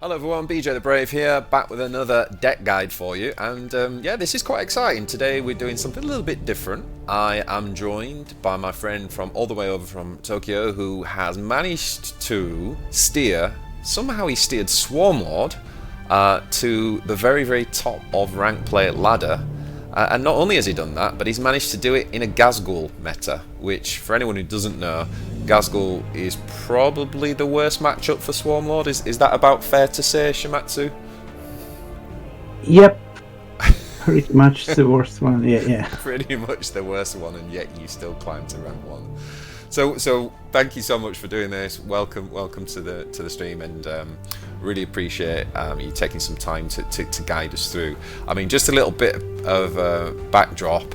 Hello everyone, BJ the Brave here, back with another deck guide for you, and yeah, this is quite exciting. Today we're doing something a little bit different. I am joined by my friend from all the way over from Tokyo, who has managed to somehow he steered Swarmlord to the very, very top of rank play ladder. And not only has he done that, but he's managed to do it in a Ghazgul meta, which, for anyone who doesn't know, Ghazgul is probably the worst matchup for Swarmlord. Is that about fair to say, Shumatsu? Yep, pretty much the worst one. Yeah. Pretty much the worst one, and yet you still climb to rank 1. So thank you so much for doing this. Welcome to the stream, and really appreciate you taking some time to guide us through. I mean, just a little bit of backdrop.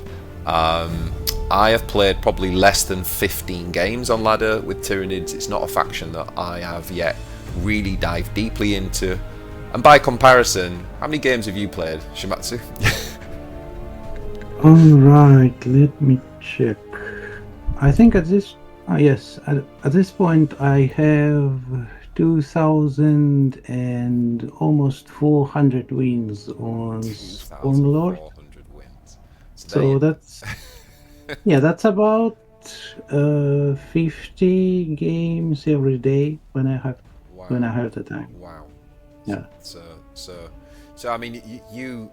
I have played probably less than 15 games on ladder with Tyranids. It's not a faction that I have yet really dived deeply into. And by comparison, how many games have you played, Shumatsu? Alright, let me check. I think at this at this point I have 2,000 and almost 400 wins on Swarmlord. So that's that's about 50 games every day when I have the time. Wow. Yeah. So I mean, you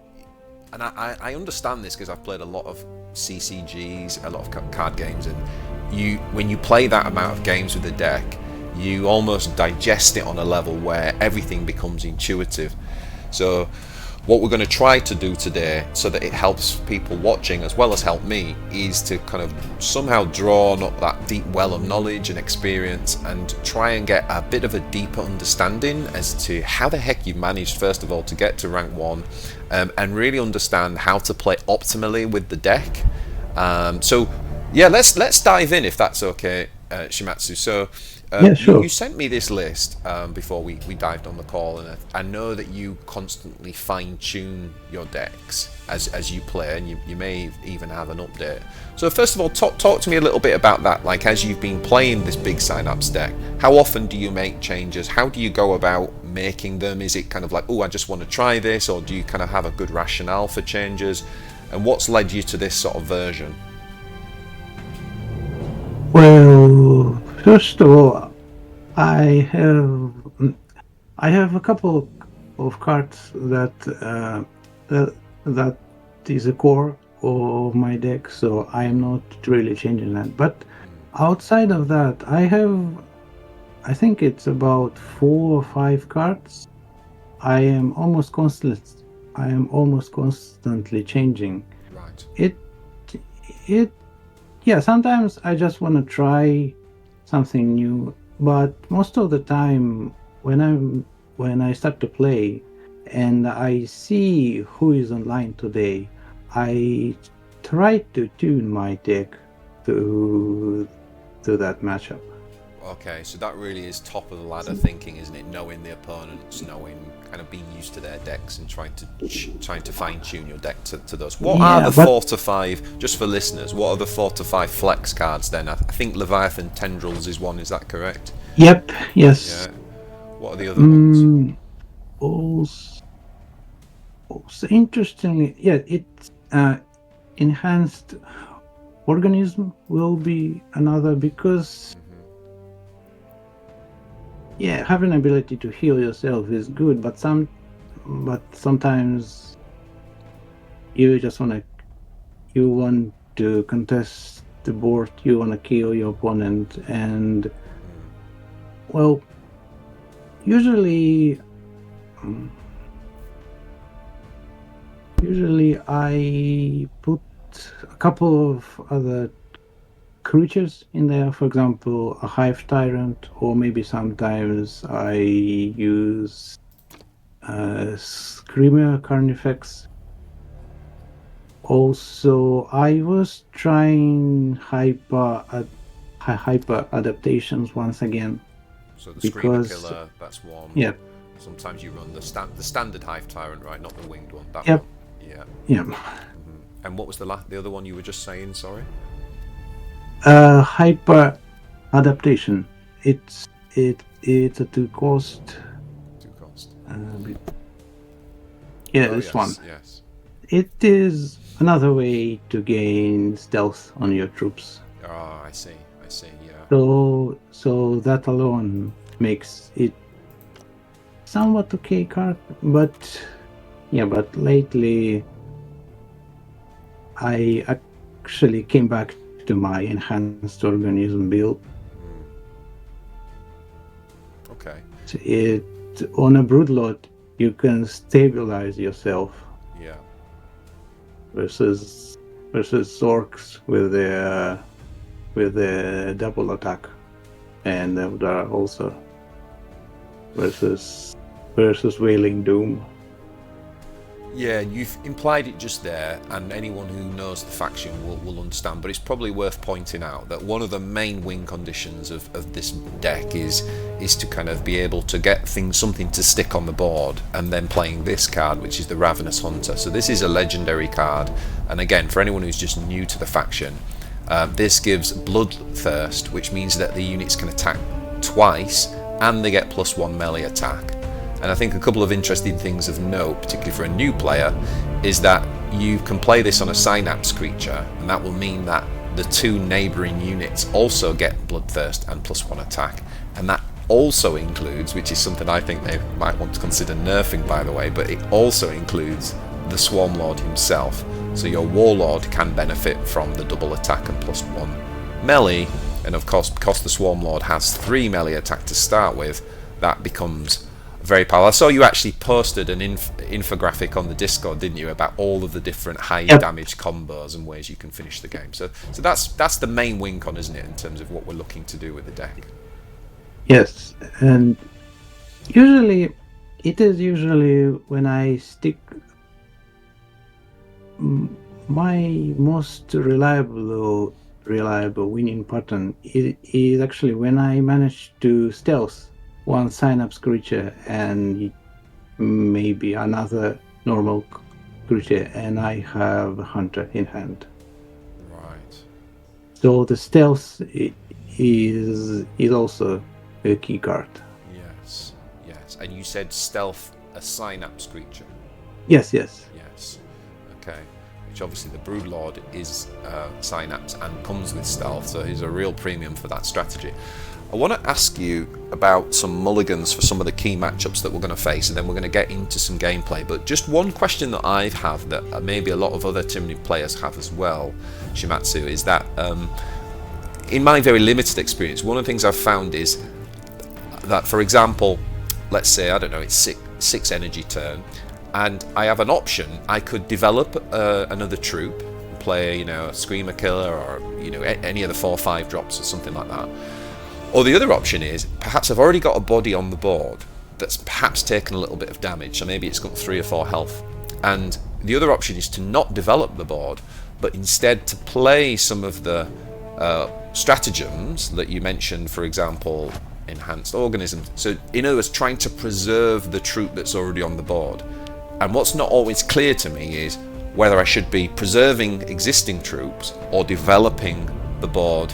and I understand this because I've played a lot of CCGs, a lot of card games, and when you play that amount of games with the deck, you almost digest it on a level where everything becomes intuitive. So what we're going to try to do today, so that it helps people watching as well as help me, is to kind of somehow draw up that deep well of knowledge and experience and try and get a bit of a deeper understanding as to how the heck you've managed, first of all, to get to rank 1, and really understand how to play optimally with the deck. So yeah, let's dive in if that's okay, Shumatsu. So yeah, sure. You sent me this list before we dived on the call, and I know that you constantly fine-tune your decks as you play, and you may even have an update. So first of all, talk to me a little bit about that. Like, as you've been playing this big Synapse deck, how often do you make changes? How do you go about making them? Is it kind of like, oh, I just want to try this, or do you kind of have a good rationale for changes? And what's led you to this sort of version? Well, first of all, I have a couple of cards that is a core of my deck, so I am not really changing that. But outside of that, I think it's about 4 or 5 cards. I am almost constantly changing. Right. Yeah, sometimes I just want to try something new, but most of the time when I start to play and I see who is online today, I try to tune my deck to that matchup. Okay, so that really is top of the ladder thinking, isn't it? Knowing the opponents, kind of being used to their decks and trying to fine tune your deck to those. What are the 4 to 5? Just for listeners, what are the 4 to 5 flex cards then? I think Leviathan Tendrils is one. Is that correct? Yep. Yes. Yeah. What are the other ones? Also interestingly, it's enhanced organism will be another, because having ability to heal yourself is good, but sometimes you want to contest the board, you want to kill your opponent, and well, usually I put a couple of other creatures in there, for example a Hive Tyrant, or maybe sometimes I use Screamer Carnifex. Also, I was trying hyper adaptations once again. So the Screamer Killer, that's one. Yeah. Sometimes you run the standard Hive Tyrant, right? Not the winged one. That yep. One. Yeah. And what was the other one you were just saying? Sorry. Hyper adaptation. It's a 2 cost Yeah, Oh this one. yes, yes. It is another way to gain stealth on your troops. Oh, I see. Yeah. So that alone makes it somewhat okay card, but yeah, but lately I actually came back to my enhanced organism build. Okay. It on a broodlord you can stabilize yourself Yeah. versus orcs with their double attack, and there are also versus Wailing Doom. Yeah, you've implied it just there, and anyone who knows the faction will understand, but it's probably worth pointing out that one of the main win conditions of this deck is to kind of be able to get something to stick on the board, and then playing this card, which is the Ravenous Hunter. So this is a legendary card, and again, for anyone who's just new to the faction, this gives Bloodthirst, which means that the units can attack twice, and they get +1 melee attack. And I think a couple of interesting things of note, particularly for a new player, is that you can play this on a Synapse creature, and that will mean that the two neighbouring units also get Bloodthirst and +1 attack. And that also includes, which is something I think they might want to consider nerfing by the way, but it also includes the Swarmlord himself. So your Warlord can benefit from the double attack and +1 melee, and of course because the Swarmlord has 3 melee attack to start with, that becomes very powerful. I saw you actually posted an infographic on the Discord, didn't you, about all of the different high damage combos and ways you can finish the game. So that's the main win con, isn't it, in terms of what we're looking to do with the deck? Yes, and usually when I stick my most reliable winning pattern is actually when I manage to stealth one Synapse creature and maybe another normal creature, and I have Hunter in hand. Right. So the stealth is also a key card. Yes. And you said stealth a Synapse creature? Yes. Okay. Which obviously the Broodlord is Synapse and comes with stealth, so he's a real premium for that strategy. I want to ask you about some mulligans for some of the key matchups that we're going to face, and then we're going to get into some gameplay. But just one question that I have that maybe a lot of other Tyranid players have as well, Shumatsu, is that in my very limited experience, one of the things I've found is that, for example, let's say, I don't know, it's six energy turn, and I have an option. I could develop another troop, play, a Screamer Killer, or any of the 4 or 5 drops or something like that. Or the other option is, perhaps I've already got a body on the board that's perhaps taken a little bit of damage, so maybe it's got 3 or 4 health. And the other option is to not develop the board, but instead to play some of the stratagems that you mentioned, for example, enhanced organisms. So in other words, trying to preserve the troop that's already on the board. And what's not always clear to me is whether I should be preserving existing troops or developing the board.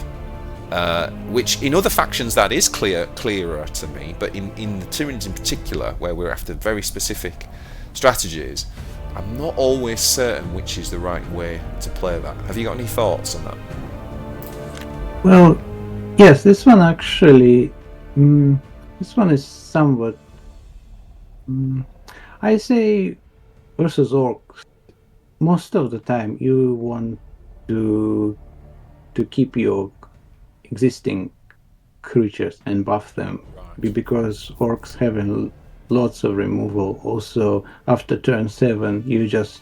Which in other factions that is clearer to me, but in the Tyranids in particular, where we're after very specific strategies, I'm not always certain which is the right way to play that. Have you got any thoughts on that? Well, yes, this one actually, this one is somewhat, I say versus orcs, most of the time you want to keep your existing creatures and buff them, right, because orcs having lots of removal. Also, after turn 7, you just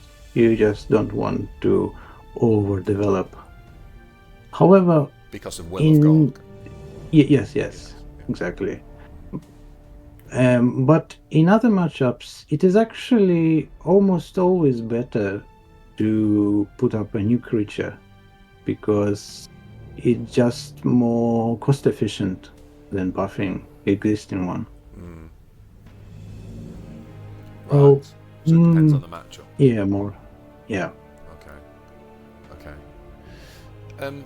don't want to overdevelop. However, because of Will of Gork. Yes, exactly. But in other matchups, it is actually almost always better to put up a new creature, because it's just more cost efficient than buffing existing one. Right. So it depends on the matchup. Yeah, more. Yeah. Okay.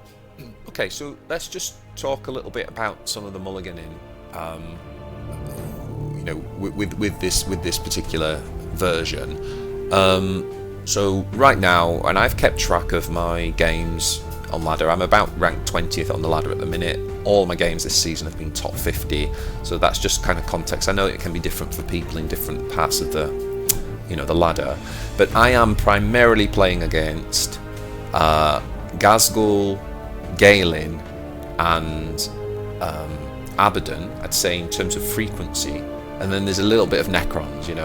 Okay, so let's just talk a little bit about some of the mulliganing. with this particular version. So right now, and I've kept track of my games on ladder. I'm about ranked 20th on the ladder at the minute. All my games this season have been top 50, so that's just kind of context. I know it can be different for people in different parts of the ladder, but I am primarily playing against Ghazghul, Galen, and Abaddon, I'd say, in terms of frequency, and then there's a little bit of Necrons, and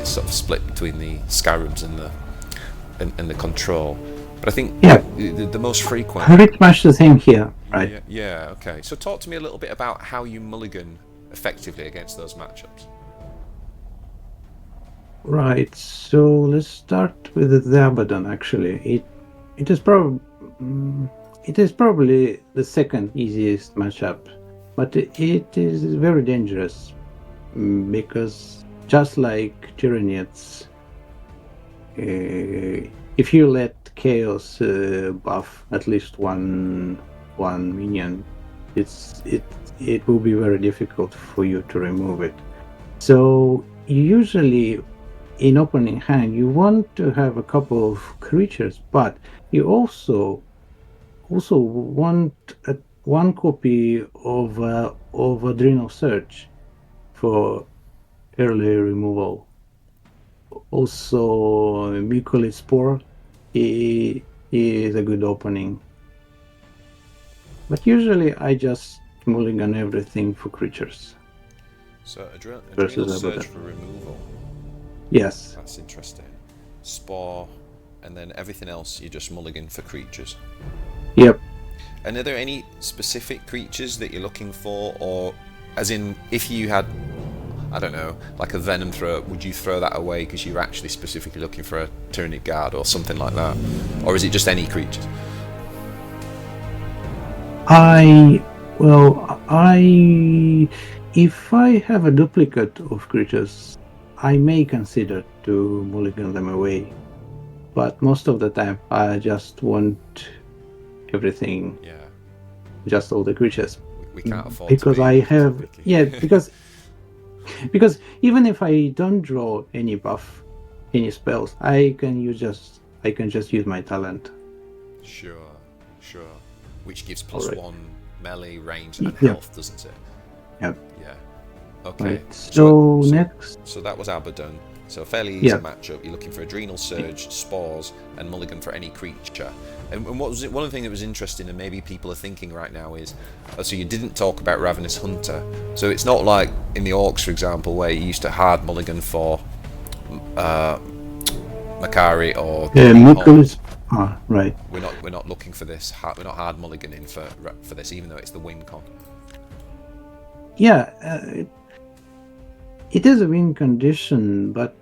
it's sort of split between the Scarabs and the Control. But I think the most frequent... Pretty much the same here, right? Yeah, okay. So talk to me a little bit about how you mulligan effectively against those matchups. Right, so let's start with the Abaddon, actually. It is probably the second easiest matchup, but it is very dangerous, because just like Tyranids, if you let Chaos buff at least one minion, it will be very difficult for you to remove it. So usually in opening hand you want to have a couple of creatures, but you also want one copy of Adrenal Surge for early removal. Also, Mycolic Spore is a good opening. But usually I just mulligan everything for creatures. So Adrenal Surge for removal. Yes. That's interesting. Spore, and then everything else you just mulligan for creatures. Yep. And are there any specific creatures that you're looking for, or as in if you had, I don't know, like a Venom Thrower, would you throw that away because you're actually specifically looking for a Tyranid Guard or something like that? Or is it just any creatures? If I have a duplicate of creatures, I may consider to mulligan them away. But most of the time, I just want everything. Yeah. Just all the creatures. We can't afford because to be I have picky. because even if I don't draw any buff, any spells, I can just use my talent. Sure. Which gives +1 melee, range, and Yeah. health, doesn't it? Yep. Yeah. Okay. Right. So next. So that was Abaddon. So a fairly easy matchup. You're looking for Adrenal Surge, Spores, and mulligan for any creature. And what was it? One of the things that was interesting, and maybe people are thinking right now, is so you didn't talk about Ravenous Hunter. So it's not like in the Orcs, for example, where you used to hard mulligan for Makari or Mycolic. Right. We're not looking for this. We're not hard mulliganing for this, even though it's the win con. Yeah, it is a win condition, but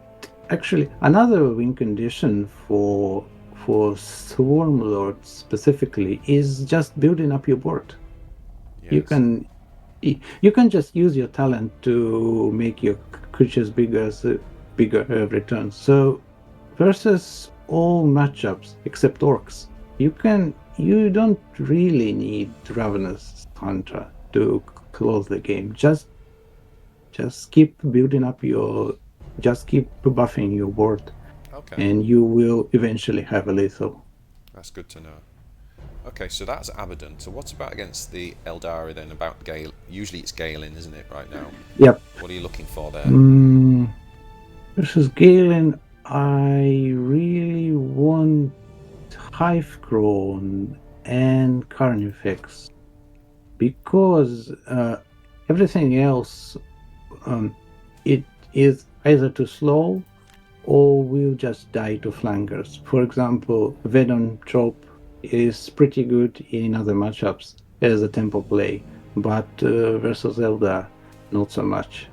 actually another win condition for Swarmlord specifically is just building up your board. Yes. You can just use your talent to make your creatures bigger every turn. So versus all matchups except Orcs, you don't really need Ravenous Hunter to close the game. Just keep building up just keep buffing your board. Okay. And you will eventually have a lethal. That's good to know. Okay, so that's Abaddon. So what's about against the Eldari then? About Gale? Usually it's Galen, isn't it, right now? Yep. What are you looking for there? Versus Galen, I really want Hivecrone and Carnifex, because everything else it is either too slow or will just die to flankers. For example, Venom Trope is pretty good in other matchups as a tempo play, but versus Eldar, not so much.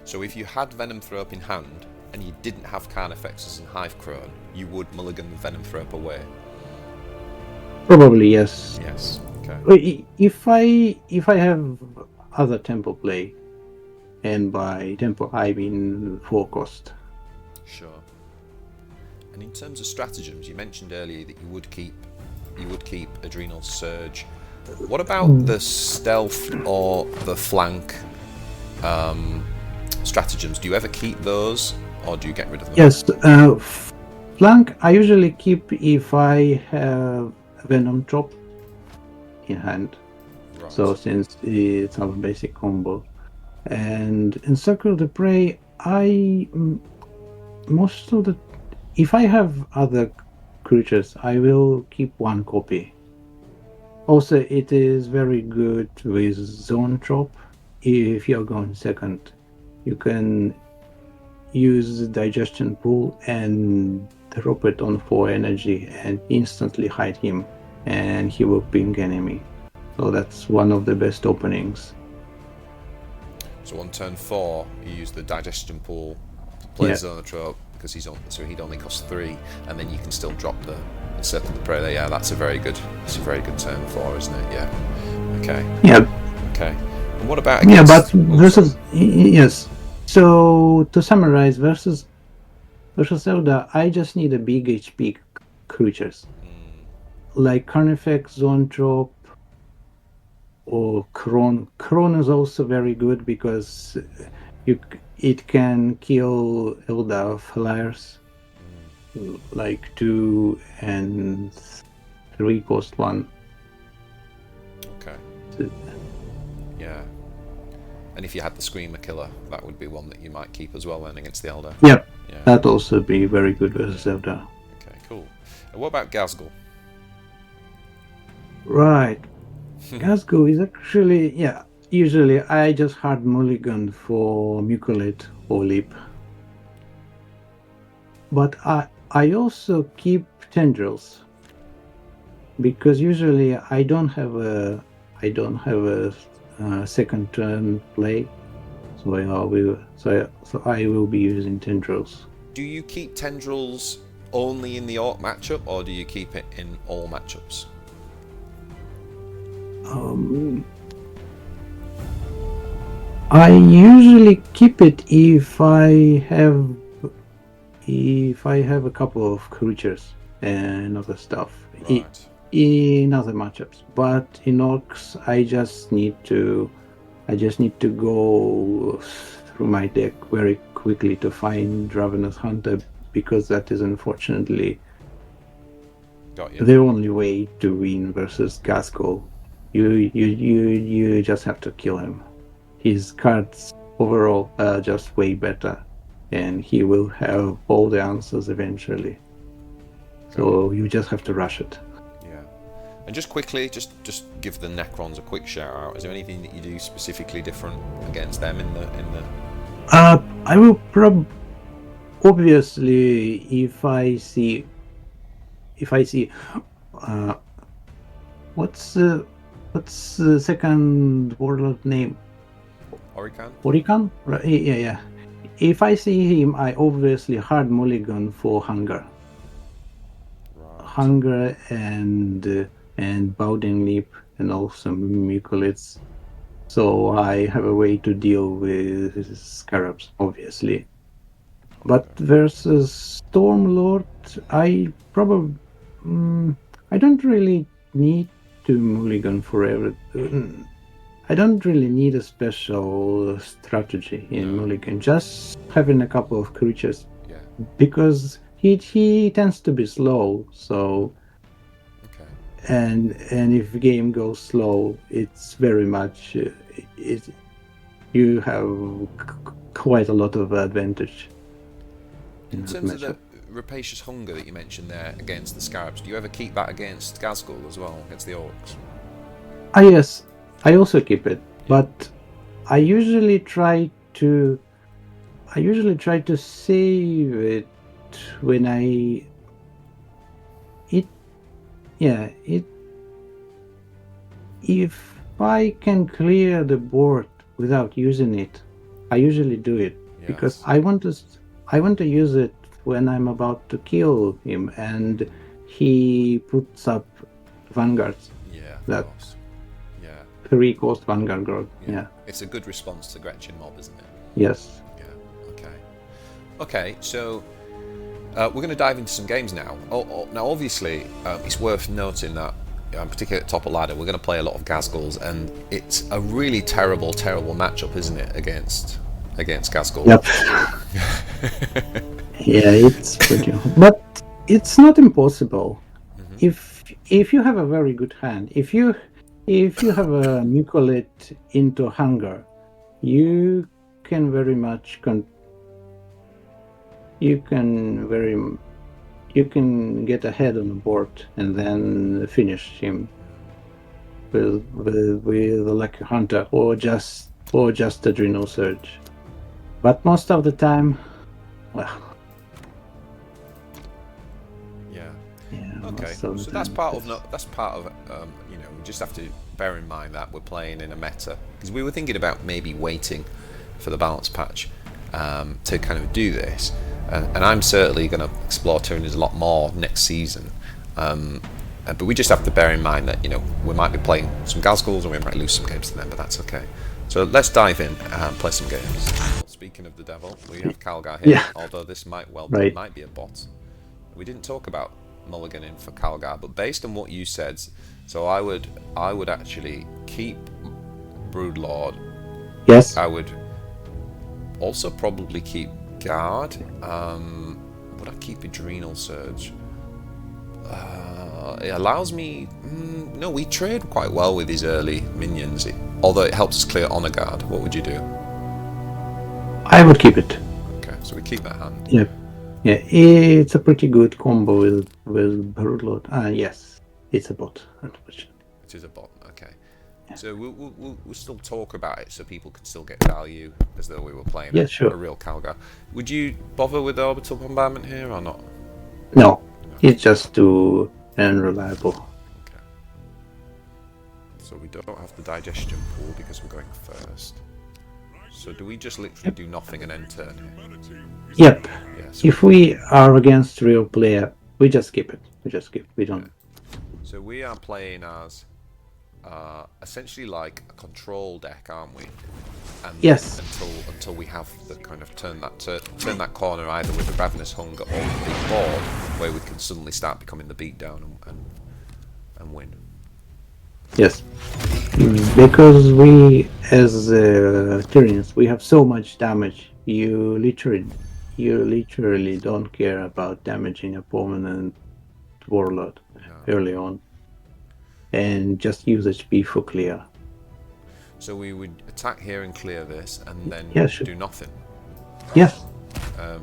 So if you had Venom Throw Up in hand and you didn't have Carnifexes and Hivecrone, you would mulligan the Venom Throw Up away? Probably yes. Yes. Okay. If I have other tempo play, and by tempo I mean 4 cost. Sure. And in terms of stratagems, you mentioned earlier that you would keep Adrenal Surge. What about the stealth or the flank stratagems, do you ever keep those, or do you get rid of them? Yes, flank I usually keep if I have Venom Drop in hand. Right. So since it's our basic combo. And in Circle the Prey, if I have other creatures, I will keep one copy. Also, it is very good with Zone Drop. If you're going second, you can use the Digestion Pool and drop it on 4 energy and instantly hide him, and he will ping enemy. So that's one of the best openings. So on turn 4, you use the Digestion Pool, play Yeah. Zonotrope, because he'd only cost 3, and then you can still drop the Circle the Prey there. Yeah, that's a very good turn 4, isn't it? Yeah. Okay. Yeah. Okay. And what about Yeah, against... but versus yes. So to summarize, versus Zelda, I just need a big HP creatures like Carnifex, Zone Drop, or Kron. Kron is also very good because it can kill Elder Flyers, like 2 and 3 cost 1. Okay. Yeah. And if you had the Screamer Killer, that would be one that you might keep as well then against the Elder. Yep. Yeah. That'd also be very good versus Zelda. Okay, cool. And what about Ghazghkull? Right. Ghazghkull is actually, yeah, usually I just hard mulligan for Mucolate or Leap. But I also keep Tendrils because usually I don't have a second turn play, so I will be using Tendrils. Do you keep Tendrils only in the Orc matchup, or do you keep it in all matchups? I usually keep it if I have a couple of creatures and other stuff Right. in other matchups. But in orcs, I just need to go through my deck very quickly to find Ravenous Hunter, because that is unfortunately Got you. the only way to win versus Ghazghkull. You just have to kill him. His cards overall are just way better, and he will have all the answers eventually. So you just have to rush it. Yeah. And just quickly, just give the Necrons a quick shout out. Is there anything that you do specifically different against them in the? I will obviously if I see what's the second warlord name? Orikan? Right, yeah. If I see him, I obviously hard mulligan for Hunger. Right. Hunger and Bowden Leap and also Mucolits. So I have a way to deal with Scarabs, obviously. But versus Stormlord, I don't really need to mulligan forever. I don't really need a special strategy in mulligan. Just having a couple of creatures, because he tends to be slow. So, and if the game goes slow, it's very much you have quite a lot of advantage. In terms of the Rapacious Hunger that you mentioned there against the Scarabs, do you ever keep that against Ghazghkull as well, against the Orcs? Yes, I also keep it, but I usually try to save it when if I can clear the board without using it, I usually do it, because I want to use it when I'm about to kill him and he puts up vanguards. That 3-cost Vanguard Guard. Yeah. It's a good response to Gretchen Mob, isn't it? Yes. Yeah. Okay, so we're going to dive into some games now. Now, obviously, it's worth noting that, particularly at top of ladder, we're going to play a lot of Ghazghkulls, and it's a really terrible matchup, isn't it, against against Ghaz. Yep. Yeah, it's pretty hard. But it's not impossible. If you have a very good hand, if you have a Nicolet into hunger, you can very much you can get ahead on the board and then finish him with a Lucky Hunter or just Adrenal Surge. But most of the time, well, yeah. yeah. Okay, so that's part of you know, we just have to bear in mind that we're playing in a meta, because we were thinking about maybe waiting for the balance patch to kind of do this, and I'm certainly going to explore Tyranids a lot more next season, but we just have to bear in mind that, you know, we might be playing some Ghaz and we might lose some games to them, but that's okay. So let's dive in and play some games. Speaking of the devil, we have Calgar here, although this might well be, might be a bot. We didn't talk about Mulligan in for Calgar, but based on what you said, so I would actually keep Broodlord. Yes. I would also probably keep Guard. Would I keep Adrenal Surge? It allows me... no, we trade quite well with his early minions, although it helps us clear Honor Guard. What would you do? I would keep it. Okay, so we keep that hand. Yep. Yeah, it's a pretty good combo with Broodlord. Yes, it's a bot, unfortunately. It is a bot, okay. Yeah. So we'll still talk about it so people can still get value as though we were playing a real Calgar. Would you bother with the Orbital Bombardment here or not? No, it's just too unreliable. Okay. So we don't have the digestion pool because we're going first. So do we just literally do nothing and end turn here? Yep. Yeah, so if we are against real player, we just skip it. We don't. Okay. So we are playing as essentially like a control deck, aren't we? And yes. Until we have the kind of turn that corner either with the Ravenous Hunger or the big board, where we can suddenly start becoming the beatdown and win. Yes, because we, as Tyranids, we have so much damage. You literally don't care about damaging a permanent warlord early on, and just use HP for clear. So we would attack here and clear this, and then do nothing. Yes.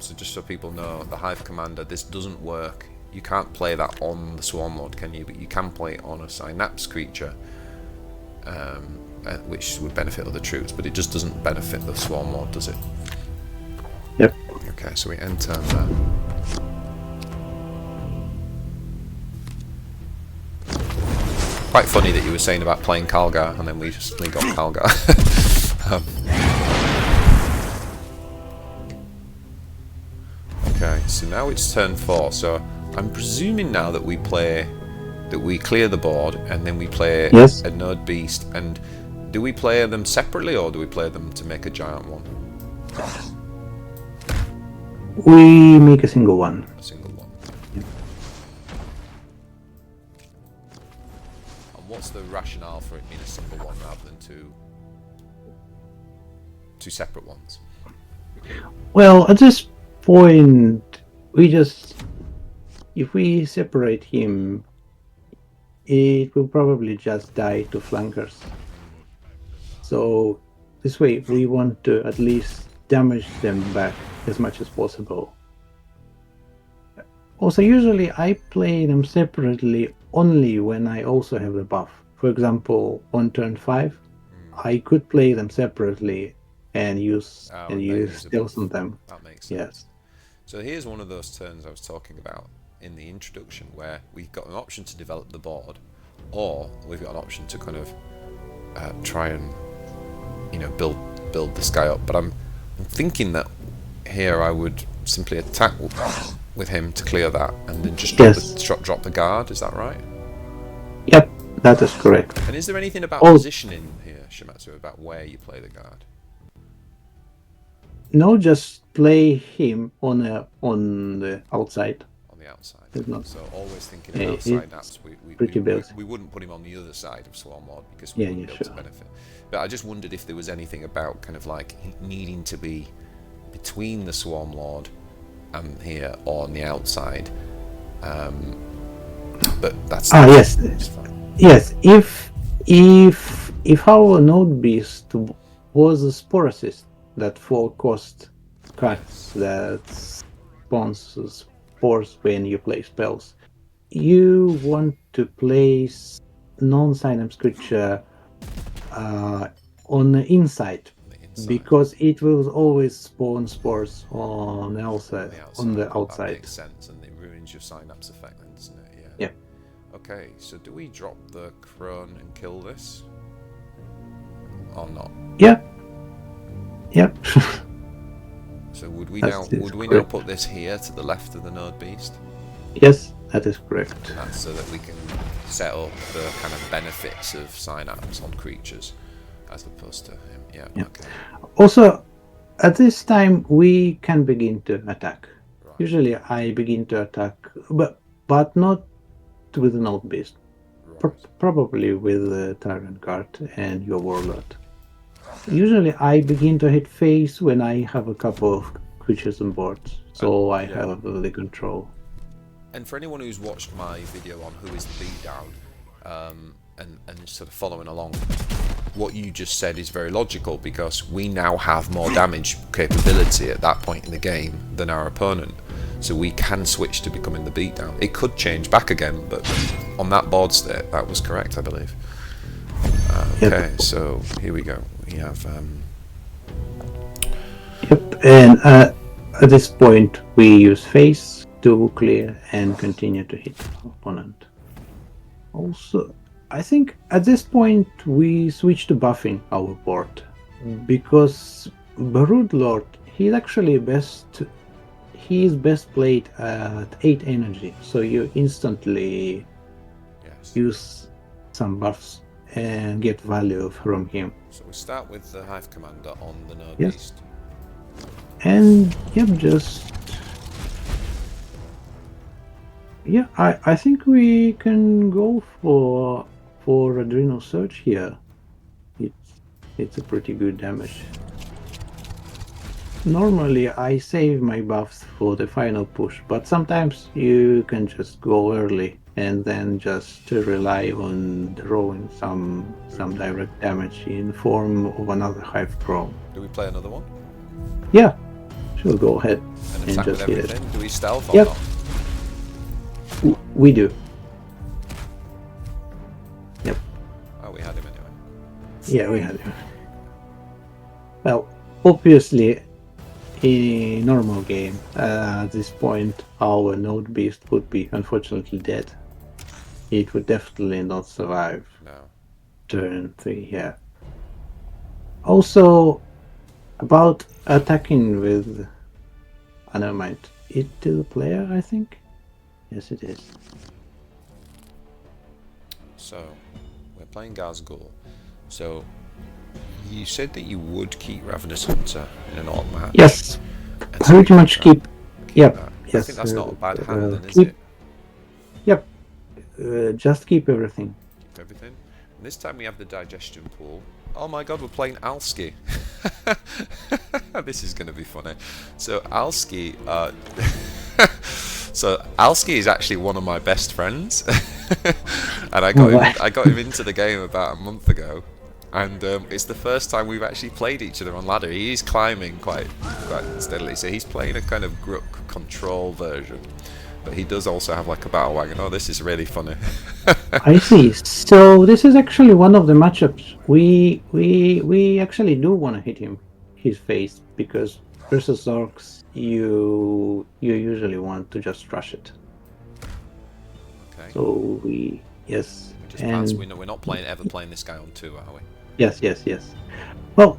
So just so people know, the Hive Commander, this doesn't work. You can't play that on the Swarmlord, can you? But you can play it on a Synapse creature, which would benefit other troops, but it just doesn't benefit the Swarmlord, does it? Yep. Okay, so we enter that. Quite funny that you were saying about playing Calgar, and then we just got Calgar. Okay, so now it's turn 4, so I'm presuming now that we clear the board and then we play a Node Beast. And do we play them separately or do we play them to make a giant one? We make a single one. A single one. And what's the rationale for it being a single one rather than two separate ones? Well, at this point, if we separate him, it will probably just die to flankers. So this way we want to at least damage them back as much as possible. Also, usually I play them separately only when I also have the buff. For example, on turn 5, I could play them separately and use stealth on them. That makes sense. Yes. So here's one of those turns I was talking about in the introduction, where we've got an option to develop the board, or we've got an option to kind of try and, you know, build this guy up. But I'm thinking that here I would simply attack with him to clear that, and then just drop the guard. Is that right? Yep, that is correct. And is there anything about positioning here, Shumatsu, about where you play the guard? No, just play him on the outside. On the the outside. It's not. So always thinking Yeah, about side it's naps, pretty basic. we wouldn't put him on the other side of Swarmlord because we Yeah, wouldn't yeah, be able sure. to benefit. But I just wondered if there was anything about kind of like needing to be between the Swarmlord and here or on the outside. But that's Yes, fine. yes. If our node beast was a sporacist, that 4-cost cards that spawns spores when you play spells, you want to place non-synapse creature on the inside, because it will always spawn spores on the outside. That makes sense, and it ruins your synapse effect then, doesn't it? Yeah. Okay, so do we drop the crone and kill this? Or not? Yeah. Yep. So would we That's now put this here to the left of the node beast? Yes, that is correct. That's so that we can set up the kind of benefits of synapse on creatures as opposed to him. Yeah. Okay. Also, at this time we can begin to attack. Right. Usually I begin to attack, but not with an old beast. Right. Probably with the Tyrant card and your Warlord. Usually I begin to hit face when I have a couple of creatures on board, so I have the control. And for anyone who's watched my video on who is the beatdown, and sort of following along, what you just said is very logical, because we now have more damage capability at that point in the game than our opponent, so we can switch to becoming the beatdown. It could change back again, but on that board state, that was correct, I believe. Okay, so here we go. We have Yep, and at this point we use face to clear and continue to hit opponent. Also, I think at this point we switch to buffing our board, because Broodlord, he's actually he is best played at 8 energy, so you instantly use some buffs and get value from him. So we start with the Hive Commander on the node beast. And I think we can go for Adrenal Surge here. It's a pretty good damage. Normally I save my buffs for the final push, but sometimes you can just go early and then just rely on drawing some direct damage in form of another Hive Chrome. Do we play another one? Yeah, sure, go ahead and attack just with everything. Do we stealth or not? We do. Yep. Oh, we had him anyway. Yeah, we had him. Well, obviously, in a normal game, at this point, our node beast would be unfortunately dead. It would definitely not survive. No. Turn 3, yeah. Also, about attacking with... I never mind. It is a player, I think? Yes, it is. So, we're playing Ghaz. So, you said that you would keep Ravenous Hunter in an alt match. Yes, pretty much keep. Yep. Yes. I think that's not a bad hand, then, is keep, it? Yep. Just keep everything. Keep everything. And this time we have the digestion pool. Oh my god, we're playing Alski. This is going to be funny. So Alski, is actually one of my best friends, and I got him into the game about a month ago, and it's the first time we've actually played each other on ladder. He's climbing quite steadily, so he's playing a kind of Grook control version, but he does also have like a battle wagon. Oh, this is really funny. I see. So this is actually one of the matchups we actually do want to hit his face, because versus orcs you usually want to just rush it. Okay. So we're not ever playing this guy on 2, are we? Yes. Well,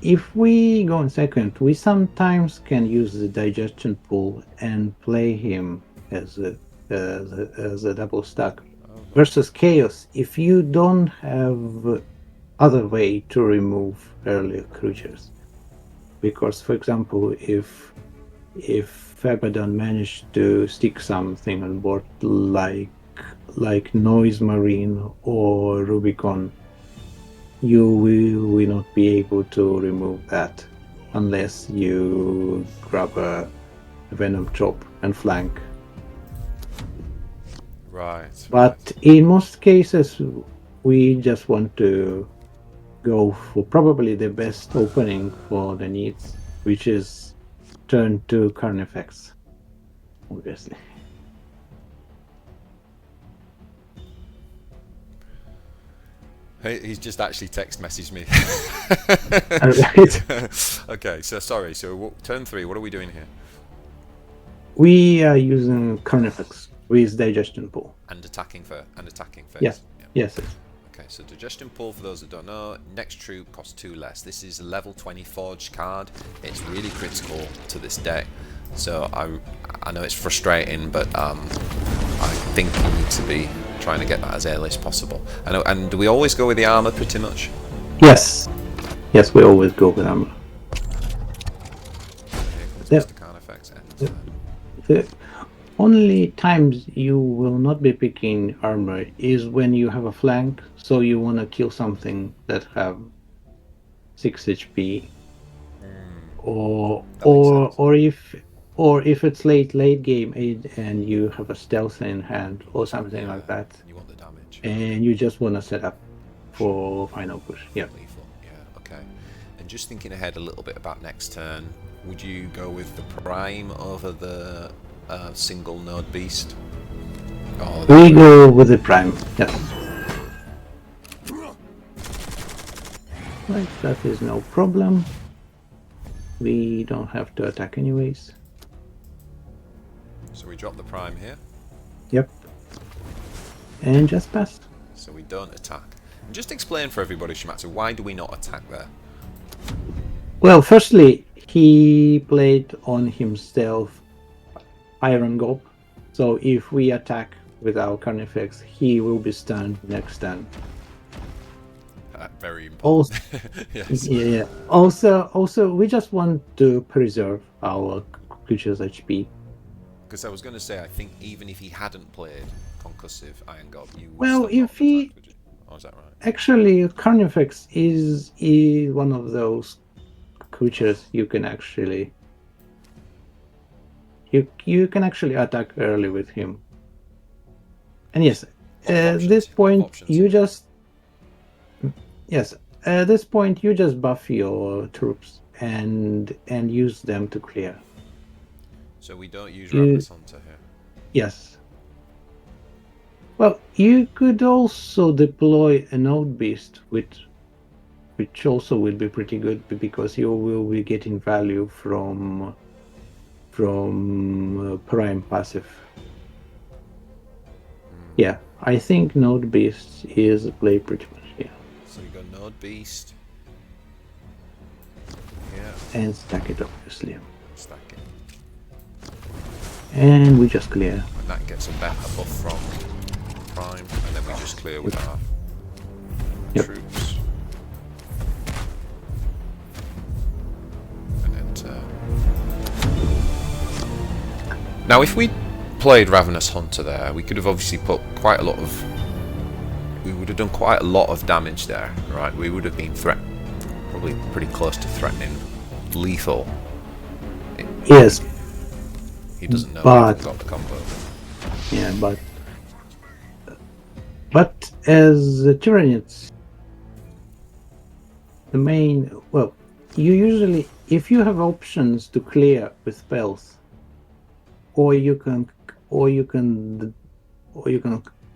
if we go in second, we sometimes can use the digestion pool and play him as a double stack. Versus chaos, if you don't have other way to remove earlier creatures, because for example, if if Abaddon managed to stick something on board like Noise Marine or Rubicon, you will not be able to remove that unless you grab a Venom Chop and flank. Right. But in most cases, we just want to go for probably the best opening for the needs, which is turn to Carnifex, obviously. Hey, he's just actually text messaged me. Alright. Okay, so sorry. So turn 3. What are we doing here? We are using Carnifex with Digestion Pool. And attacking phase. Yes. Yeah. Yes. Okay, so Digestion Pool, for those that don't know, next troop costs 2 less. This is a level 20 forged card. It's really critical to this deck. So I know it's frustrating, but I think you need to be trying to get that as early as possible. And do we always go with the armor pretty much? Yes. Yes, we always go with armor. Yeah, Mr. Carnifex. The only times you will not be picking armor is when you have a flank, so you want to kill something that have 6 HP, or if it's late game and you have a stealth in hand or something like that. You want the damage. And you just want to set up for final push. Yeah. Lethal. Yeah. Okay. And just thinking ahead a little bit about next turn, would you go with the Prime over the single node beast? We go with the Prime. Yes. Right. That is no problem. We don't have to attack anyways. So we drop the Prime here. Yep. And just pass. So we don't attack. And just explain for everybody, Shumatsu, why do we not attack there? Well, firstly, he played on himself Iron Gob. So if we attack with our Carnifex, he will be stunned next turn. Very important. Also, yes. yeah. Also, we just want to preserve our creature's HP. Because I was going to say, I think even if he hadn't played Concussive Iron Gob, you would Well, still if he... attack, would you? Oh, is that right? Actually, Carnifex is one of those creatures you can actually... You can actually attack early with him. And yes, at this point, you just... Yes, at this point, you just buff your troops and use them to clear. So we don't use Ravenous Hunter here? Yes. Well, you could also deploy a Node Beast, which also will be pretty good because you will be getting value from Prime passive. Yeah, I think Node Beast is a play pretty much. Yeah. So you go Node Beast. Yeah. And stack it, obviously. Stack it. And we just clear. And that gets a buff from Prime, and then we just clear with our troops. And enter. Now, if we played Ravenous Hunter there, we could have obviously put quite a lot of... We would have done quite a lot of damage there, right? We would have been probably pretty close to threatening lethal. Yes. He doesn't know we've got the combo. Yeah, but as the Tyranids, the main... Well, you usually... If you have options to clear with spells, or you can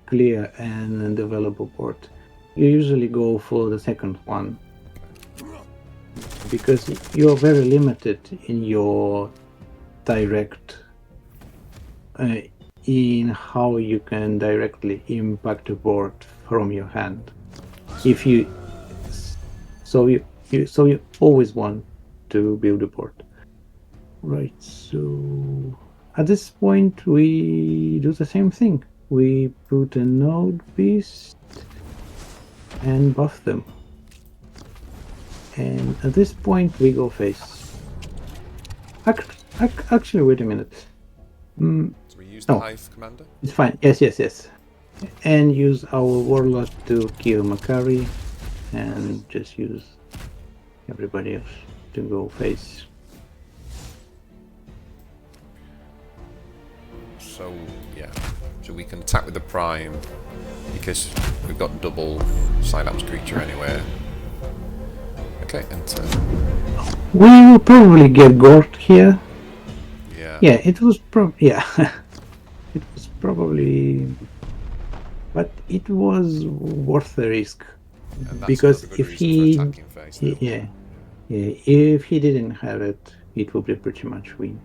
clear and develop a port, you usually go for the second one, because you're very limited in your direct in how you can directly impact a board from your hand. If you always want to build a board. Right, so at this point we do the same thing. We put a Node Beast and buff them. And at this point we go face. Actually, wait a minute. So we use the No. Hive commander? It's fine. Yes. And use our warlord to kill Makari, and just use everybody else to go face. So, yeah. So we can attack with the Prime, because we've got double Synapse creature anyway. Okay, enter. We will probably get Gort here. Yeah. Yeah, it was yeah. It was probably, but it was worth the risk. And that's Because another good if reason for he, attacking face now. yeah, if he didn't have it, it would be pretty much win.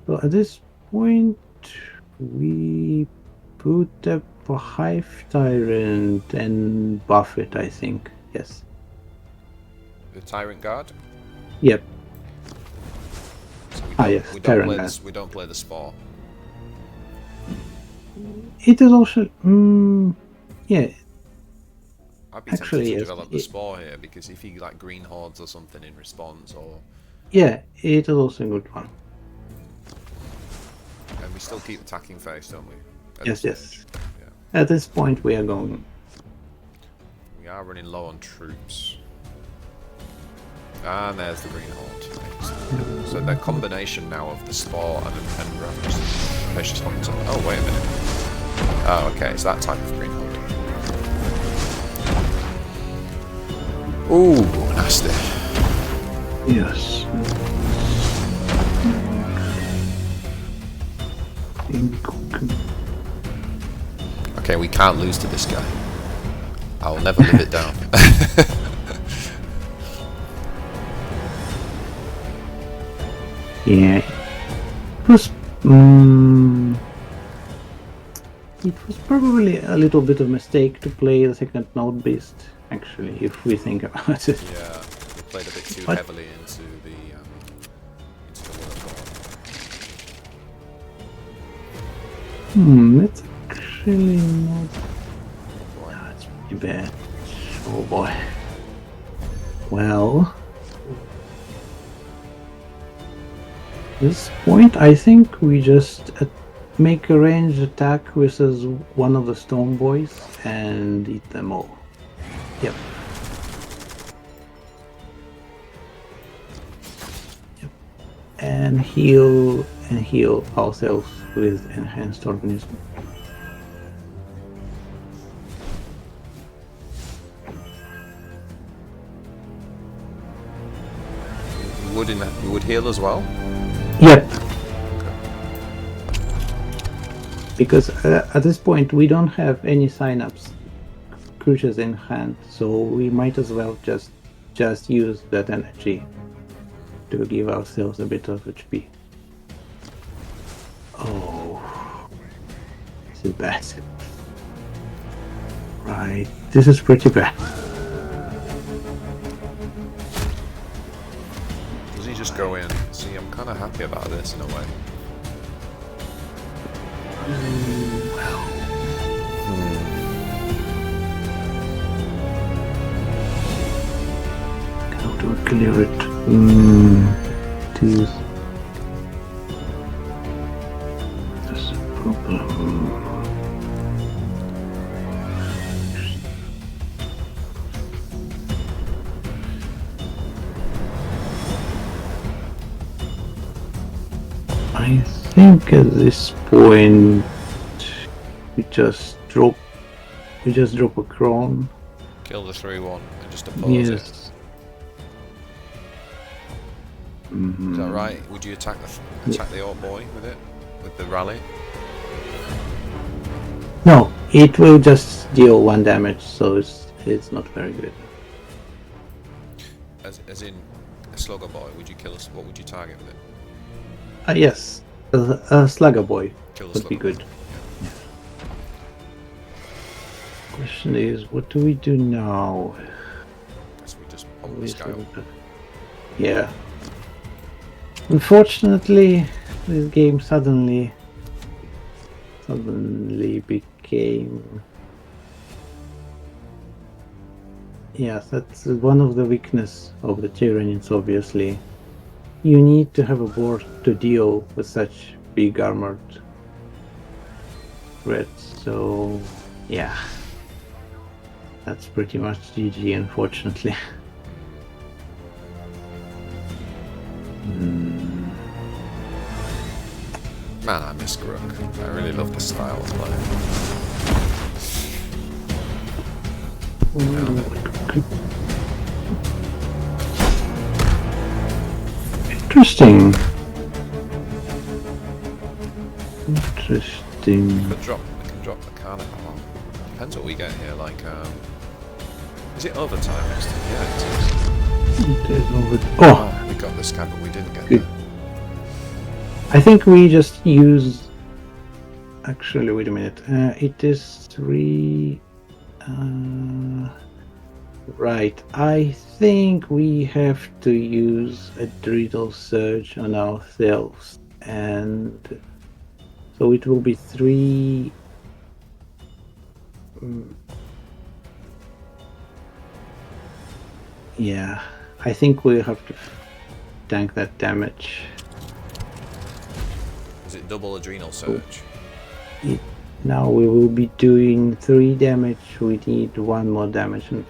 So at this point, we put up a Hive Tyrant and buff it, I think. Yes. The Tyrant Guard? Yep. So Yes, Tyrant Guard. we don't play the Spore. It is also, yeah. I'd be Actually, tempted to yes. develop the Spore here, because if he like Green Hordes or something in response, or... Yeah, it is also a good one. And we still keep attacking face, don't we? Yes. Yeah. At this point, we are going. We are running low on troops. And there's the Green Horde. So the combination now of the Spore and the Precious Hunter. Oh, wait a minute. Oh, okay, it's that type of Green Horde. Ooh, nasty. Yes. Okay, we can't lose to this guy. I will never live it down. Yeah. It was probably a little bit of a mistake to play the second Node Beast, actually, if we think about it. Yeah, we played a bit too But- heavily into the warpforge. It's actually not. That's pretty bad. Oh boy. Well. At this point, I think we just make a ranged attack with one of the Stone Boys and eat them all. Yep. And heal ourselves with enhanced organism. You would heal as well? Yep. Because at this point we don't have any synapse creatures in hand, so we might as well just use that energy to give ourselves a bit of HP. Oh, this is bad. Right, this is pretty bad. Does he just go in? See, I'm kind of happy about this in a way. How do I clear it? Teeth. That's a problem. I think at this point we just drop a Cron. Kill the 3-1 and just oppose it. Yes. Is that right? Would you attack the Orc Boy with it? With the rally? No, it will just deal 1 damage, so it's not very good. As in a Slugger Boy, would you kill us? What would you target with it? Yes, a Slugger Boy Kill the would Slugger be good. Boy. Question is, what do we do now? Guess we just pump this guy up. Yeah. Unfortunately, this game suddenly became. Yes, that's one of the weakness of the Tyranids, obviously. you need to have a board to deal with such big armored threats. So yeah, that's pretty much GG, unfortunately. Man, I miss Grook. I really love this style of play. Interesting. Interesting. We can drop the carnival. Depends what we get here. Like, is it overtime next time? Yeah, it is. Oh, We got this guy, but we didn't get good. there. I think we just use. Actually, wait a minute. It is 3. Right. I think we have to use a Dreidel Surge on ourselves, and so it will be 3. Yeah, I think we have to tank that damage. Is it double adrenal surge? Now we will be doing 3 damage. We need 1 more damage, and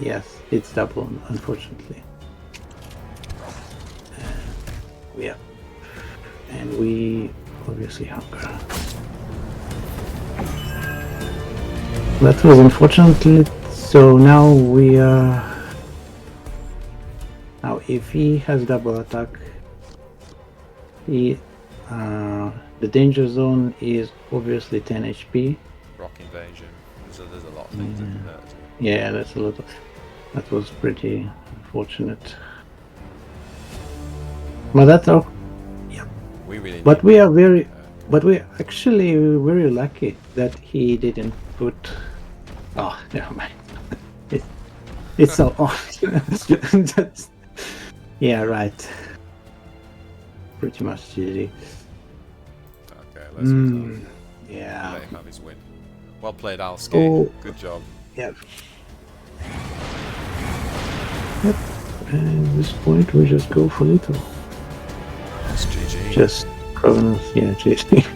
yes, it's double, unfortunately. Yeah, and we obviously hunger. That was unfortunately. So now we are. Now, if he has double attack, the danger zone is obviously 10 HP. Rock invasion. There's a lot of things in there. Yeah, that's a lot of. That was pretty unfortunate. But that's all. Yeah. We really. But we are very. But we're actually very lucky that he didn't put. Oh, never mind. It's so odd. Yeah, right. Pretty much GG. Okay, let's move on. Yeah. Let him have his win. Well played, Alski. Oh. Good job. Yep. Yep. And at this point, we just go for little. That's GG. Just Provenance, yeah, GG.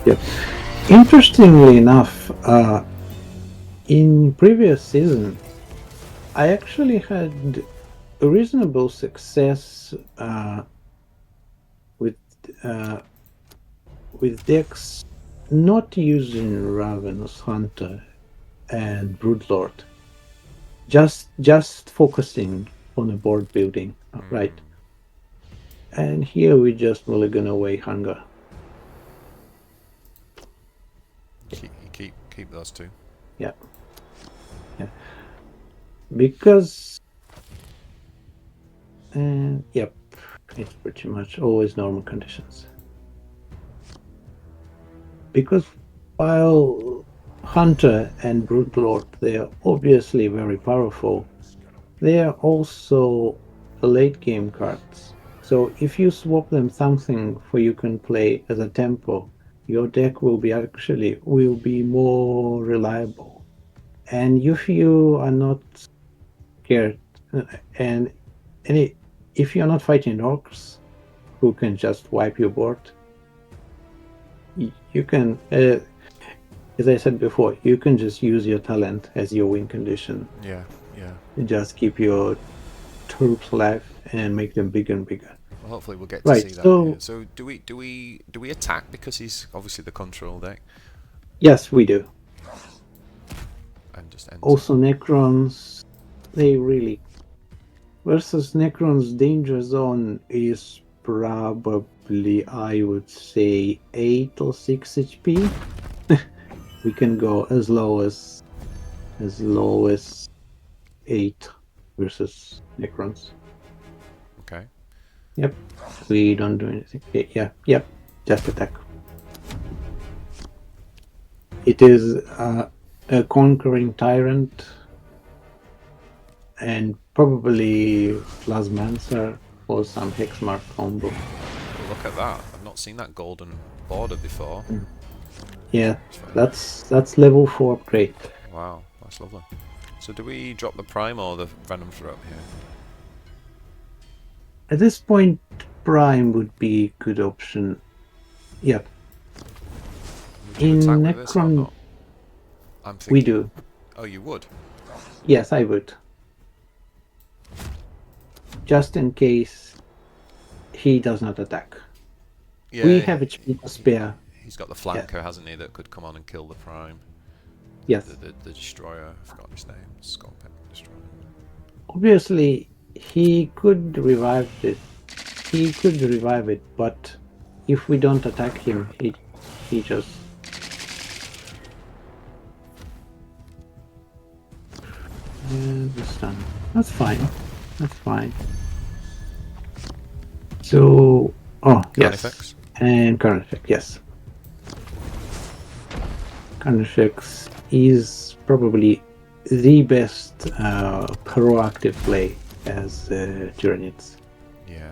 Yep. Interestingly enough, in previous season, I actually had a reasonable success with decks not using Ravenous Hunter and Broodlord, just focusing on the board building, right? And here we just mulligan away hunger. Keep those two. Yeah. Because yep, it's pretty much always normal conditions. Because while Hunter and Broodlord, they are obviously very powerful, they are also the late game cards. So if you swap them something for you can play as a tempo, your deck will be more reliable. And if you are not scared, and if you're not fighting orcs who can just wipe your board, you can, as I said before, you can just use your talent as your win condition. Yeah. Just keep your troops alive and make them bigger and bigger. Well, hopefully we'll get to see that. Here. So do we attack because he's obviously the control deck? Yes, we do. And just enter. Also, Necrons, they really versus Necrons danger zone is probably, I would say, 8 or 6 HP. We can go as low as 8 versus Necrons. Okay. Yep. We don't do anything. Okay, yeah. Yep. Just attack. It is a conquering tyrant and probably Plasmancer or some Hexmark combo. We've look at that. I've not seen that golden border before. Yeah, that's level 4 upgrade. Wow, that's lovely. So do we drop the Prime or the Venom Throat here? At this point, Prime would be a good option. Yep. Would you In attack with this or Necron, not? I'm thinking. we do. Oh, you would? Yes, I would. Just in case he does not attack. Yeah. We have HP to spare. He's got the flanker, hasn't he, that could come on and kill the Prime. Yes. The Destroyer. I forgot his name. Scorpion Destroyer. Obviously, he could revive it. He could revive it, but if we don't attack him, he just. The stun. That's fine. That's fine. So, yes, Carnifex? and Carnifex, yes. Carnifex is probably the best proactive play as Tyranids. Yeah.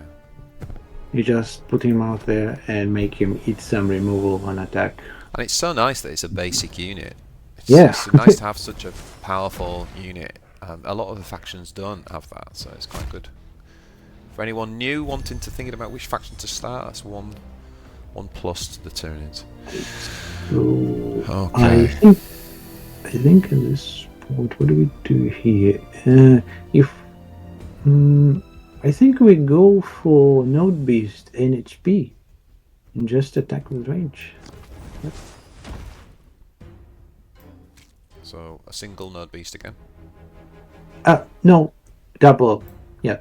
You just put him out there and make him eat some removal on attack. And it's so nice that it's a basic unit. Yeah. It's nice to have such a powerful unit. A lot of the factions don't have that, so it's quite good. For anyone new wanting to thinking about which faction to start, that's one plus to the Tyranids. So Okay. I think at this point, what do we do here? I think we go for Node Beast NHP and just attack with range. Yep. So a single Node Beast again. No, double. Yeah.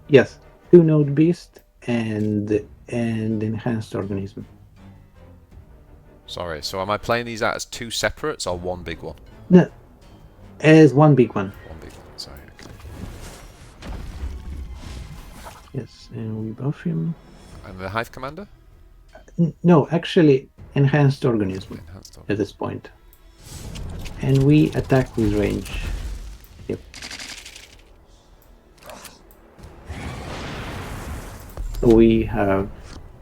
Yes, 2 Node Beast and enhanced organism. Sorry, so am I playing these out as 2 separates or one big one? No, as one big one. One big one, sorry, okay. Yes, and we buff him. And the Hive Commander? No, actually, enhanced organism Enhanced at this point. And we attack with range. Yep. We have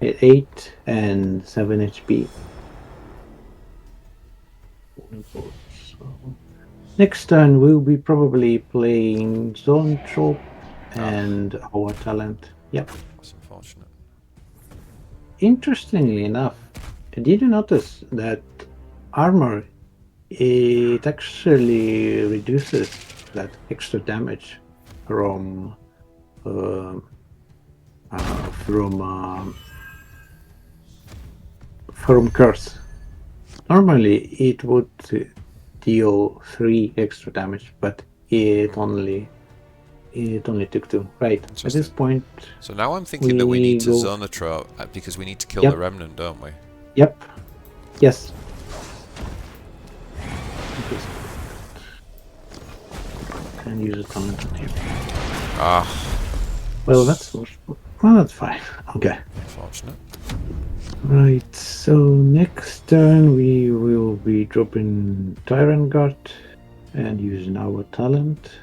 8 and 7 HP. Next turn we'll be probably playing Zone Trope and our talent. Yep. That's unfortunate. Interestingly enough, did you notice that armor, it actually reduces that extra damage from curse. Normally it would deal 3 extra damage, but it only took 2. Right. At this point, so now I'm thinking that we need to go... Zonotrope because we need to kill Yep. the Remnant, don't we? Yep. Yes. And use a comment on here. Well, that's fine. Okay. Unfortunate. Right. So next turn we will be dropping Tyrant and using our talent.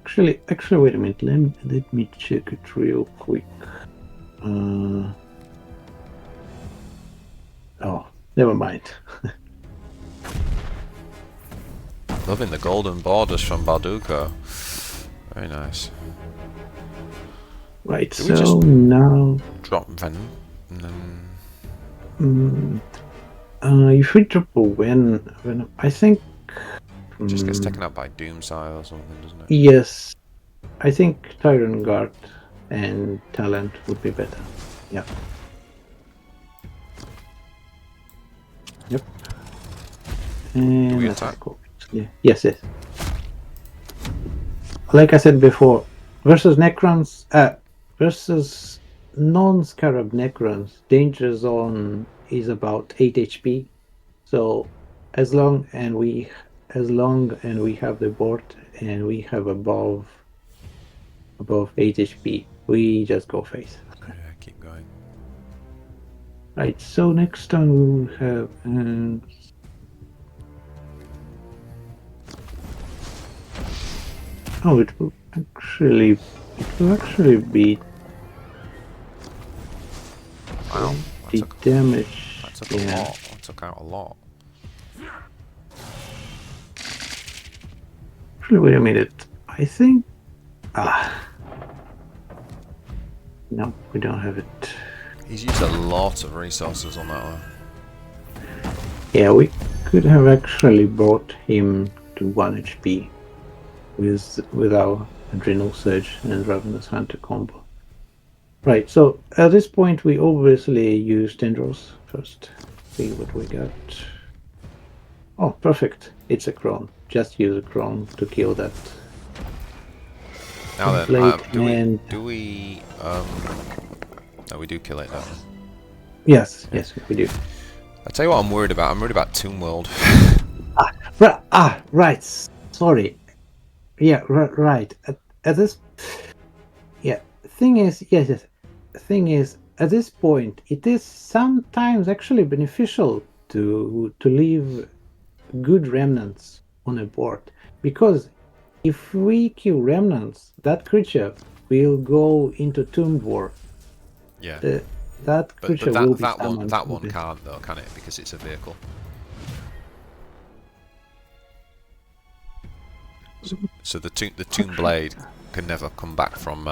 Actually, wait a minute. Let me check it real quick. Oh, never mind. Loving the golden borders from Barduko. Very nice. Right, Do we so just now... drop Venom and then... if we drop a Venom, I think... It just gets taken out by Doomsire or something, doesn't it? Yes. I think Tyrant Guard and Talent would be better. Yeah. Yep. And Do we attack? obviously. Yes. Like I said before, versus Necrons, versus non-Scarab Necrons, danger zone is about 8 HP. So as long and we have the board and we have above 8 HP, we just go face. Yeah, keep going. Right, so next turn we will have it will actually It will actually be Wow, the damage. that took a lot. That took out a lot. Actually, wait a minute. I think. No, we don't have it. He's used a lot of resources on that one. Yeah, we could have actually brought him to 1 HP with our Adrenal Surge and Ravenous Hunter combo. Right, so at this point we obviously use Tendrils first. See what we got. Oh, perfect. It's a Crone. Just use a Crone to kill that. Now then, do we no, we do kill it, don't we? Yes, yes, we do. I'll tell you what I'm worried about. I'm worried about Tomb World. Right. Sorry. Yeah, right. At this... Yeah, thing is, yes. Thing is, at this point, it is sometimes actually beneficial to leave good remnants on a board, because if we kill remnants, that creature will go into Tomb War. Yeah. That creature will be summoned. That one can't though, can it? Because it's a vehicle. So the Tomb Blade can never come back from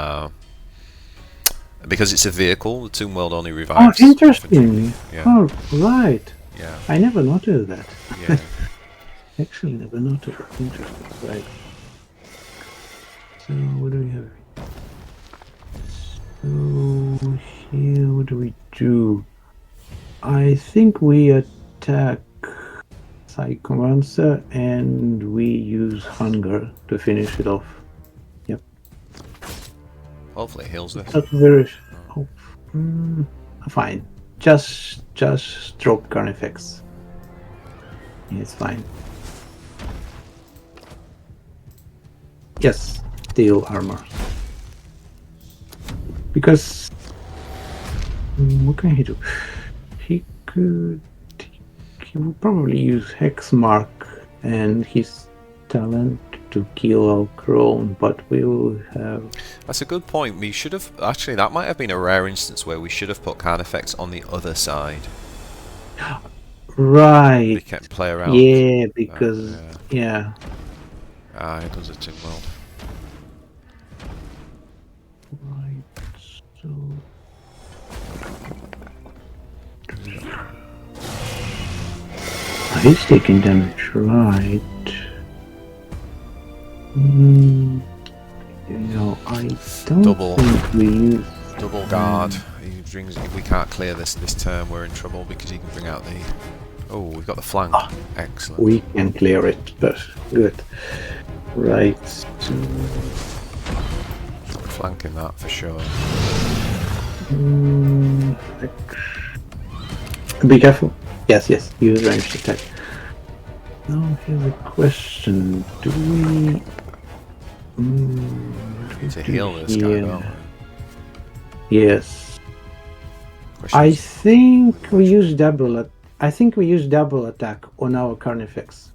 because it's a vehicle. The Tomb World only revives. Oh, interesting. Yeah. Oh, right. Yeah. I never noticed that. Yeah. Actually, never noticed that. Interesting. Right. So what do we have? So here, what do we do? I think we attack Psychomancer and we use Hunger to finish it off. Yep. Hopefully it heals this. Not very. Oh, fine. Just drop Carnifex. Yeah, it's fine. Yes, steel armor. Because what can he do? He will probably use Hexmark and his talent to kill our Crone, but we will have... That's a good point. We should have... Actually, that might have been a rare instance where we should have put Carnifex on the other side. Right. They kept play around. Yeah, because... yeah. Ah, it does a Tomb World. Right, so... He's taking damage, right. No, I don't think we use... Double guard. He brings, if we can't clear this turn, we're in trouble because he can bring out the... Oh, we've got the flank. Excellent. We can clear it, but good. Right, so... We're flanking that for sure. Be careful. Yes, use ranged attack. Now here's a question. Do we... to heal this guy, don't we? Yes. I think we use double attack on our Carnifex.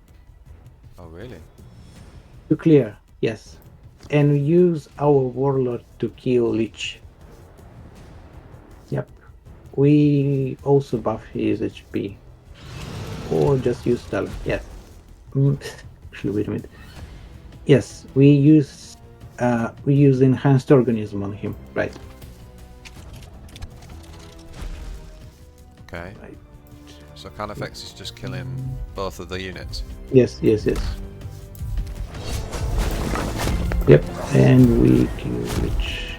Oh really? To clear, yes. And we use our Warlord to kill Lich. Yep. We also buff his HP. Or just use talent, yes. Actually, wait a minute. Yes, we use enhanced organism on him, right? Okay. Right. So Carnifex is just killing both of the units. Yes. Yep, and we kill Lich.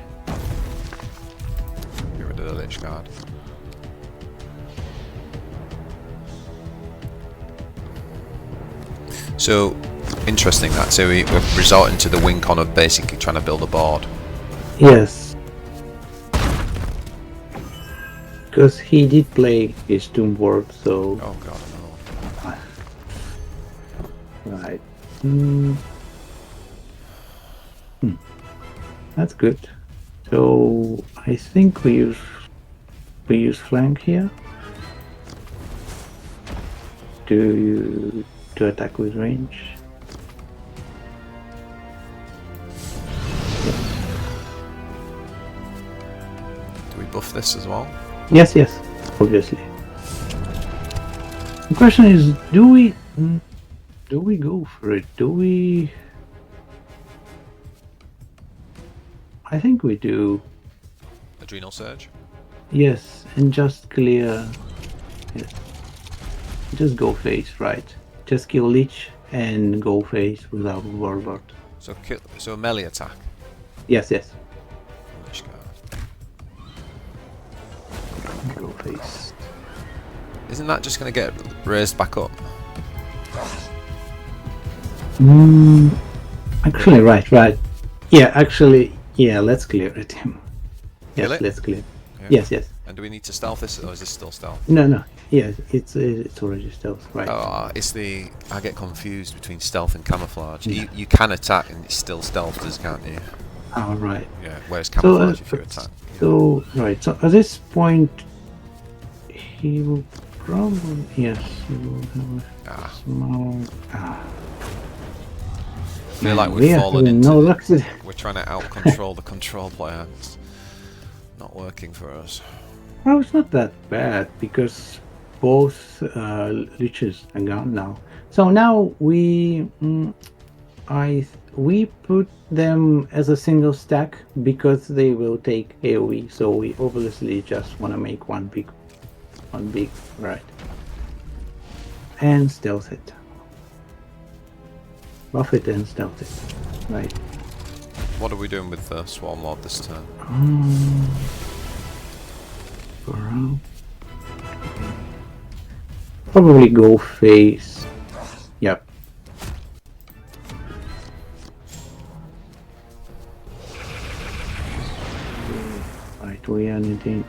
Get rid of the Lich Guard. So, interesting that. So we're resorting to the win con of basically trying to build a board. Yes. Because he did play his Tomb World, so... Oh god, no. Right. That's good. So I think we use flank here to attack with range. Do we buff this as well? Yes, yes, obviously. The question is, do we go for it? Do we? I think we do. Adrenal Surge? Yes, and just clear. Yes. Just go face, right? Just kill Lich and go face without Warlord. So a melee attack? Yes, yes. Lich guard. Go face. Isn't that just going to get raised back up? Actually, right. Yeah, actually, yeah, let's clear it. Yes, Kill it? let's clear. Yeah. Yes. And do we need to stealth this, or is this still stealth? No. Yes, it's already stealth, right? Oh, I get confused between stealth and camouflage. Yeah. You can attack and it's still stealthed, can't you? Oh, right. Yeah, whereas camouflage if you attack. So, right, so at this point, he will probably, yes, he will have a small... I feel like we we've are fallen having into... no luck today. We're trying to out-control the control player. It's not working for us. Well, it's not that bad, because both leeches are gone now. So now we put them as a single stack because they will take AoE. So we obviously just want to make one big, right? And stealth it. Buff it and stealth it, right? What are we doing with the Swarmlord this turn? Probably go face. Yep. Right, we are in danger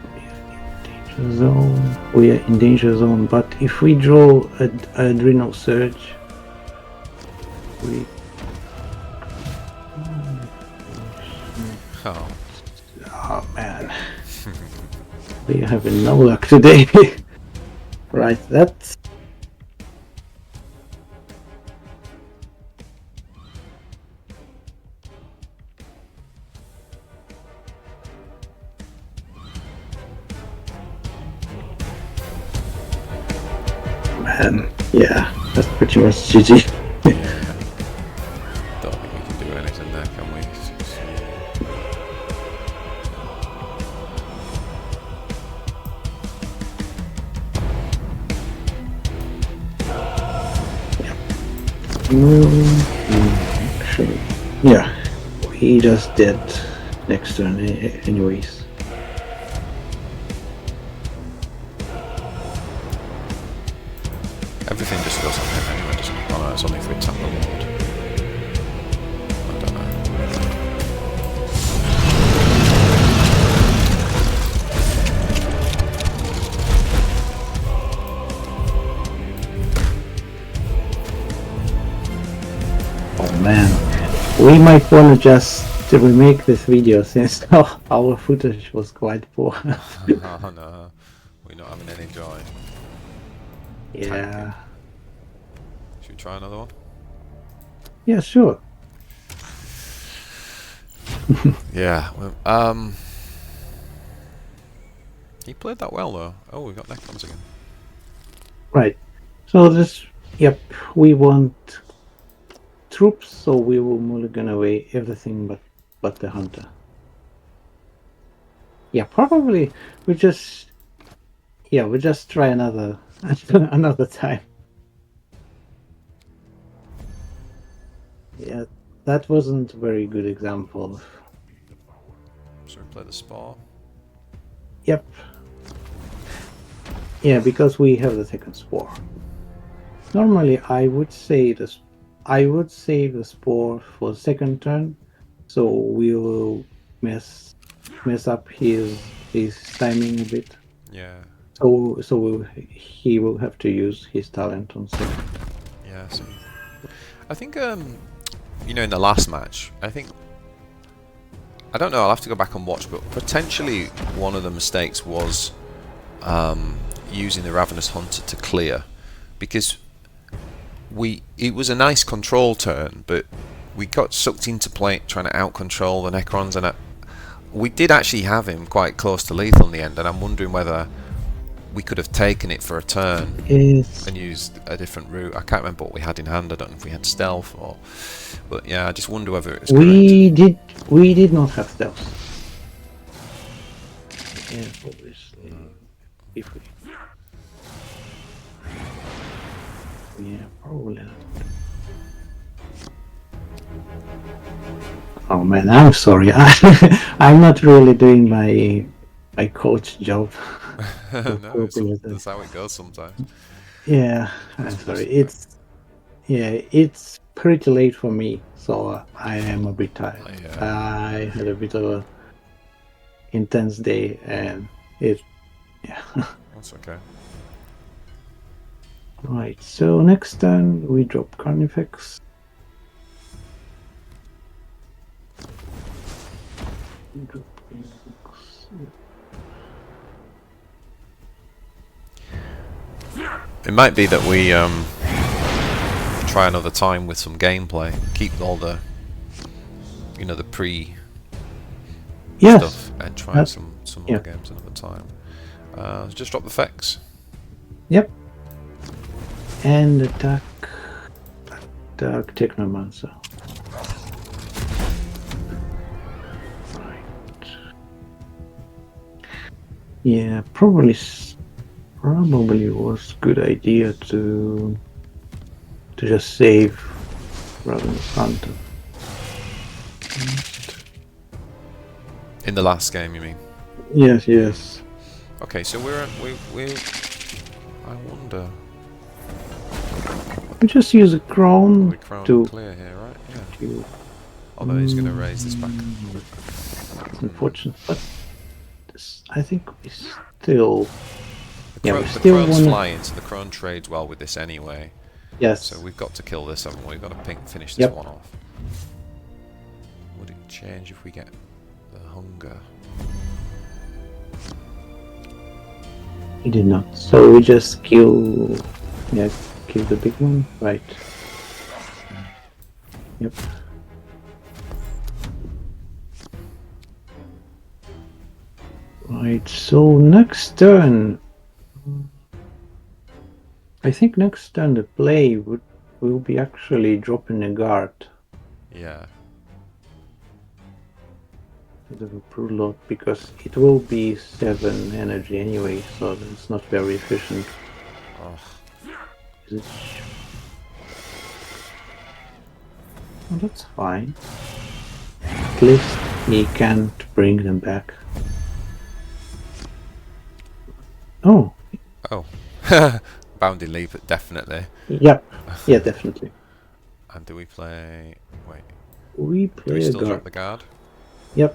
zone. We are in danger zone, but if we draw an adrenal surge, we... Oh man. We are having no luck today. Right, that's... Man, yeah, that's pretty much GG. Don't think we can do anything there, can we? Actually, yeah, he just did next turn anyways. Everything just goes on him anyway, doesn't it? Oh no, it's only if we attack the Lord. I don't know. Oh man, we might want to just remake this video since our footage was quite poor. Oh no, we're not having any joy. Yeah. Should we try another one? Yeah, sure. Yeah. Well, he played that well though. Oh, we got Necrons again. Right. So this, yep, we want troops, so we will mulligan away everything but the hunter. Yeah, probably we just try another another time. Yeah, that wasn't a very good example. So we play the Spore. Yep. Yeah, because we have the second spore. Normally, I would save the spore for the second turn, so we will mess up his timing a bit. Yeah. So he will have to use his talent on second. Yeah. So I think you know, in the last match, I don't know. I'll have to go back and watch, but potentially one of the mistakes was using the Ravenous Hunter to clear, because it was a nice control turn, but we got sucked into play trying to out control the Necrons, and we did actually have him quite close to lethal in the end, and I'm wondering whether we could have taken it for a turn Yes. and used a different route. I can't remember what we had in hand. I don't know if we had stealth or, but yeah, I just wonder whether it was correct. We did not have stealth. Yeah, obviously. If we, yeah, probably not. Oh man, I'm sorry. I'm not really doing my coach job. No, that's how it goes sometimes. Yeah, I'm sorry. It's pretty late for me, so I am a bit tired. Yeah. I had a bit of a intense day, and yeah. That's okay. Right. So next turn we drop Carnifex. It might be that we try another time with some gameplay. Keep all the, you know, the pre stuff, and try some other games another time. Just drop the effects. Yep. And attack Technomancer. Right. Yeah, probably was good idea to just save rather than Hunter. In the last game, you mean? Yes. Okay, so we I wonder. We just use a crown to clear here, right? Yeah. Although he's going to raise this back. It's unfortunate, but I think we still. The crone's flying, so the crone trades well with this anyway. Yes. So we've got to kill this, haven't we? We've got to finish this one off. Would it change if we get the hunger? It did not. So we just kill the big one, right? Yep. Right. So next turn. I think next turn the play will be actually dropping a guard. Yeah. The Brutal Lord, because it will be 7 energy anyway, so it's not very efficient. Oh. Well, that's fine. At least he can't bring them back. Oh. Bounding leap, definitely. Yep. Yeah, definitely. And do we play? Wait. We play do we still a guard. drop the guard? Yep.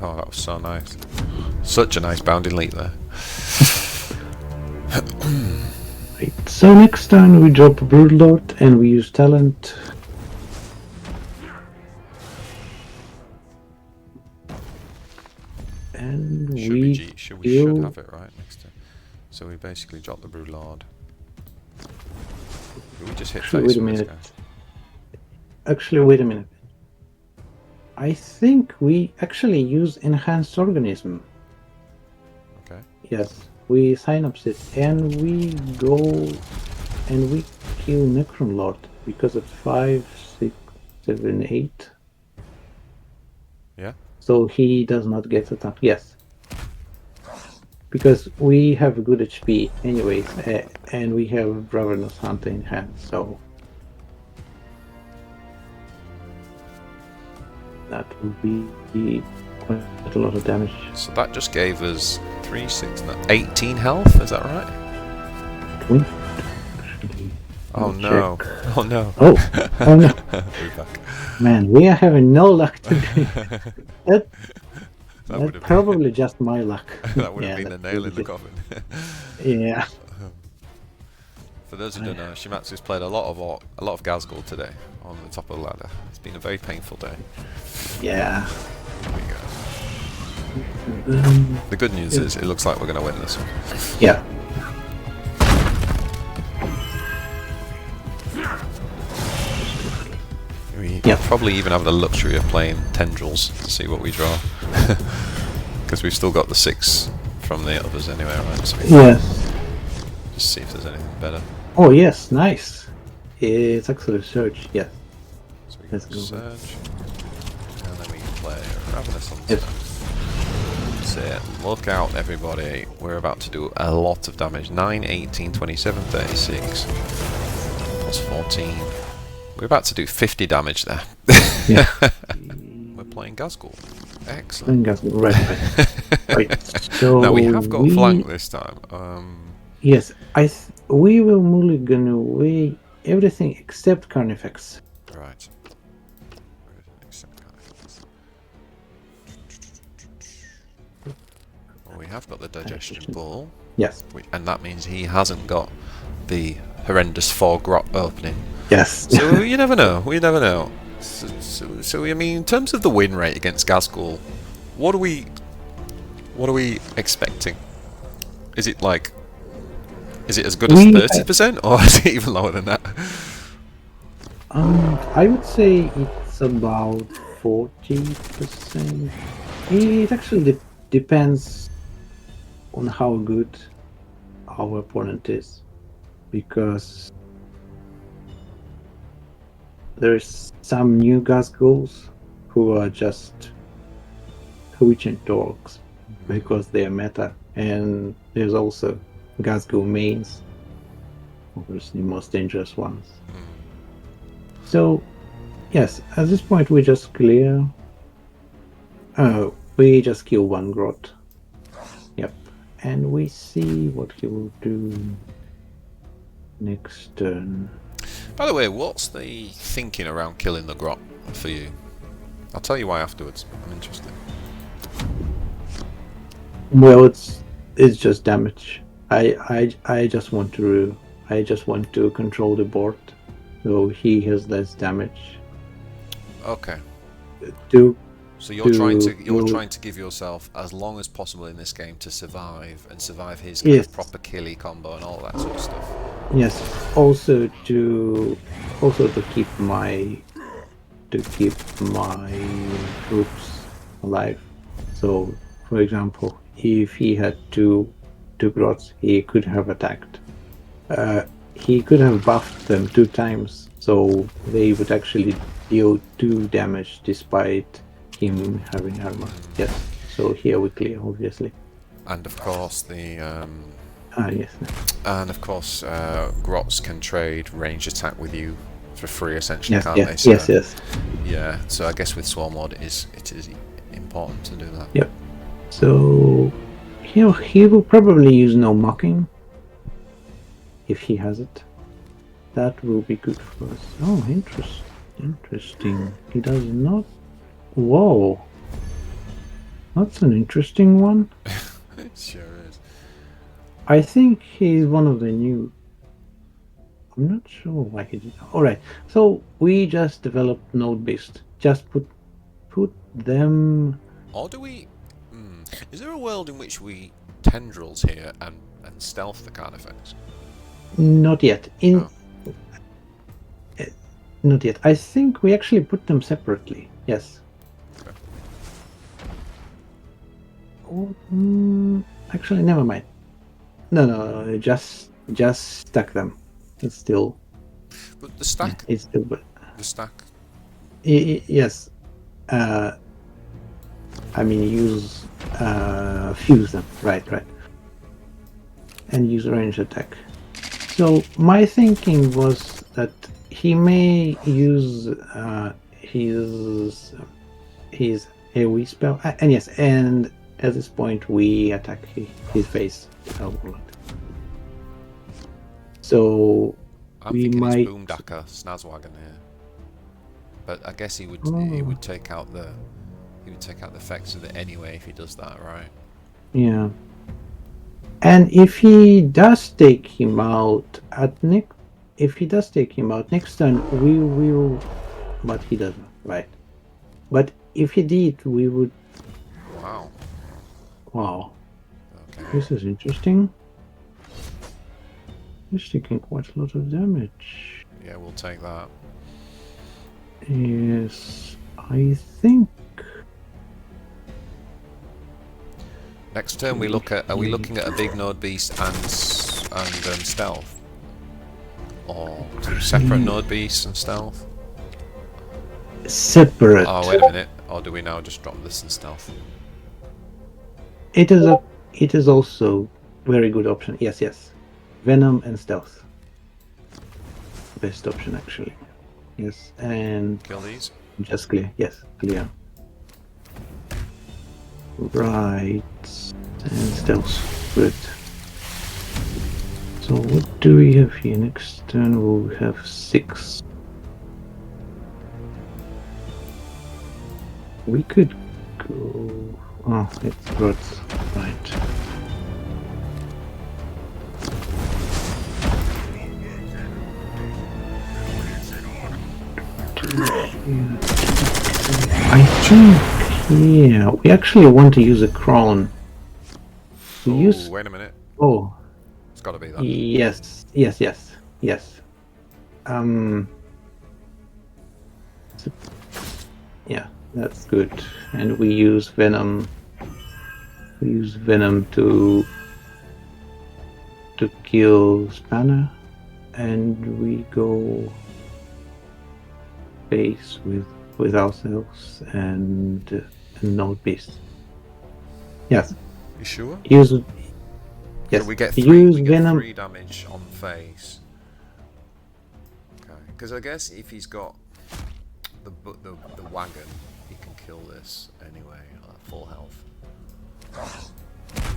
Oh, that was so nice. Such a nice bounding leap there. Right. So next time we drop a Brutal Lord and we use talent. And we should have it right next time. So we basically drop the Brutal Lord. We just hit face with this guy. Actually, wait a minute. I think we actually use Enhanced Organism. Okay. Yes, we synapse it and we go and we kill Necron Lord because it's 5, 6, 7, 8. Yeah. So he does not get attacked. Yes. Because we have good HP anyways, and we have Ravenous Hunter in hand, so that would be quite a lot of damage. So that just gave us 3, 6, 18 health, is that right? Oh no. Check. Oh no. Oh no. We're back. Man, we are having no luck today. That's probably just my luck. That would have been the nail in the coffin. Yeah. For those who don't know, Shumatsu's played a lot of Ghaz Gold today on the top of the ladder. It's been a very painful day. Yeah. There we go. The good news is it looks like we're going to win this one. Yeah. We Yeah. probably even have the luxury of playing tendrils to see what we draw. Because we've still got the 6 from the others anyway, right? So we can Yes. just see if there's anything better. Oh yes, nice. It's actually search. Yes. So we Let's can go. search, and then we can play Ravenous Hunter. Yes. That's it. Look out, everybody. We're about to do a lot of damage. 9, 18, 27, 36. Plus 14. We're about to do 50 damage there. Yeah. We're playing Ghazghul. Excellent. Right. So Now we have got flank this time. Yes, we will mulligan away everything except Carnifex. Right. Except Carnifex. Well, we have got the digestion ball. Yes. And that means he hasn't got the horrendous 4 grot opening. Yes. So you never know. We never know. So I mean, in terms of the win rate against Ghazghul, what are we expecting? Is it as good as 30%, or is it even lower than that? I would say it's about 40%. It actually depends on how good our opponent is, because there's some new Ghazghuls who are just Huichin dogs because they're meta, and there's also Ghazghul mains, obviously most dangerous ones. So yes, at this point we just clear. We just kill 1 grot. Yep, and we see what he will do next turn. By the way, what's the thinking around killing the grot for you? I'll tell you why afterwards. I'm interested. Well, it's just damage. I just want to control the board, so he has less damage. Okay. So you're trying to give yourself as long as possible in this game to survive his kind of proper killy combo and all that sort of stuff. Yes. Also to keep my troops alive. So, for example, if he had two grots, he could have attacked. He could have buffed them 2 times, so they would actually deal 2 damage despite him having armor. Yes. So here we clear, obviously. And of course Yes. And of course, grots can trade ranged attack with you for free, essentially, Yes. can't they? So, yes. Yeah. So I guess with Swarmlord, it is important to do that. Yep. So he will probably use no mocking if he has it. That will be good for us. Oh, interesting. He does not. Whoa. That's an interesting one. It sure is. I think he's one of the new. I'm not sure why he did. Alright, so we just developed Node Beast. Just put them. Or do we? Is there a world in which we tendrils here and stealth the Carnifex? Not yet. Not yet. I think we actually put them separately. Yes. Okay. Oh, actually, never mind. No. Just stack them. It's still. But the stack. It's still. The stack. Yes. I mean, fuse them. Right. And use range attack. So my thinking was that he may use his AoE spell, and yes, and at this point we attack his face. So I'm we thinking might it's Boomdaka Snazwagon here, but I guess he would take out the effects of it anyway if he does that, right? Yeah. And if he does take him out next turn, we will. But he doesn't, right? But if he did, we would. Wow. Okay. This is interesting. He's taking quite a lot of damage. Yeah, we'll take that. Yes, I think. Next turn we look at. Are we looking at a big node beast and stealth, or two separate node beasts and stealth? Separate. Oh wait a minute. Or do we now just drop this in stealth? It is a. It is also very good option. Yes, yes. Venom and stealth. Best option actually. Yes, and Kill these. just clear. Yes, clear. Right, and stealth. Good. So what do we have here? Next turn we'll have 6. We could go. Oh, it's good. Right. I think, yeah, we actually want to use a crown. We use. Wait a minute. Oh, It's got to be that. yes, yes, yes, yes. So- yeah, that's good. And we use venom. We use venom to kill Spanner, and we go base with ourselves and Node Beast. Yes. You sure? Use. Yes. So we get use we get venom. 3 damage on face. Okay. Because I guess if he's got the wagon, he can kill this anyway at full health.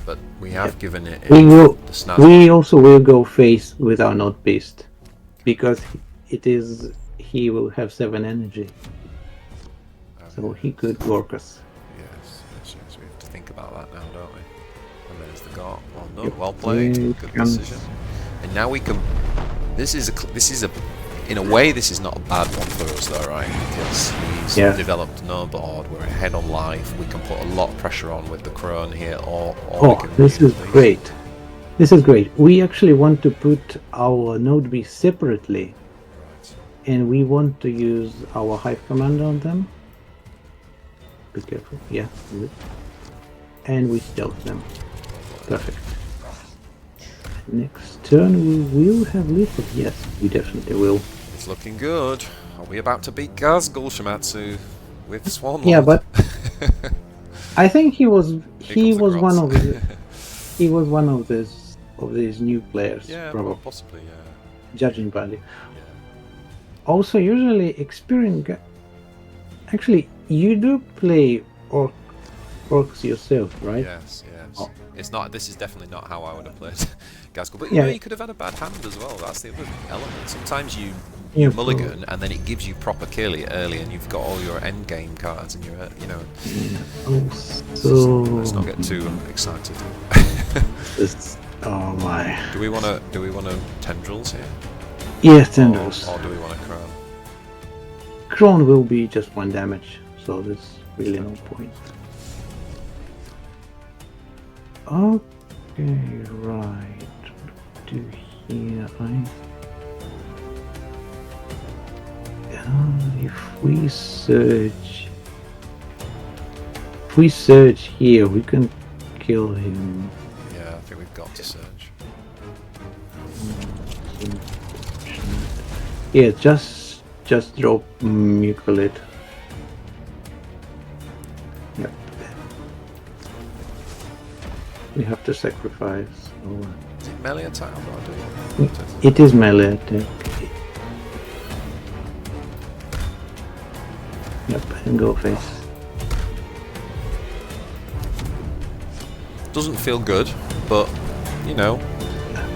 But we have given it. We will. The snap. We also will go face with our Node Beast because it is. He will have 7 energy, so he could work us. Yes, we have to think about that now, don't we? And there's the guard. Well done, Yep. well played, good decision. And now we can. This is a. In a way, this is not a bad one for us, though, right? Because he's developed no board. We're ahead on life. We can put a lot of pressure on with the crone here, or we can this is great. This is great. We actually want to put our Node Beast separately. And we want to use our Hive Commander on them. Be careful. Yeah, good. And we stealth them. Perfect. Next turn we will have lethal. Yes, we definitely will. It's looking good. Are we about to beat Ghaz Shumatsu with Swarmlord? Yeah, but I think he was one of these new players. Yeah, probably. possibly. Yeah. Judging by the. Also, usually experienced. Actually, you do play orcs yourself, right? Yes. Oh. It's not. This is definitely not how I would have played Ghazghkull. But Yeah. you could have had a bad hand as well. That's the other element. Sometimes you Yeah, mulligan and then it gives you proper kill early, and you've got all your end game cards, and you're So let's not get too excited. oh my. Do we want to tendrils here? Yes, tendrils. Or do we want a crown? Crown will be just 1 damage, so there's really no point. Okay, right. What do here? If we search here, we can kill him. Yeah, I think we've got to search. Yeah, just drop Mucolit. Yep. We have to sacrifice. Is it melee attack? It is melee attack. Yep, and go face. Doesn't feel good, but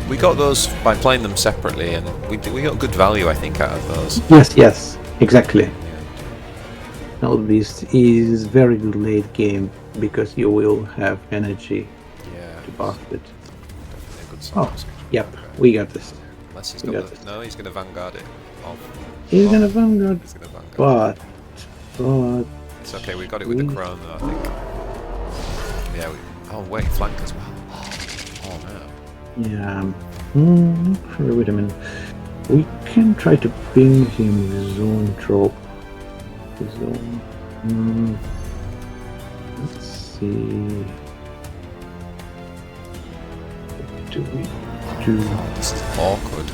we got those by playing them separately, and we got good value, I think, out of those. Yes, exactly. Now this is very good late game because you will have energy to buff it. Definitely a good Oh, sign. yep, we got this. Unless he's We got got the, this. no, he's going to vanguard it. He's gonna vanguard, He's going to vanguard. but It's okay. We got it with the crown, though, I think. Yeah. Oh wait, flank as well. Oh no. yeah. Wait a minute. We can try to ping him with zone drop. So, let's see. What do we do? This is awkward.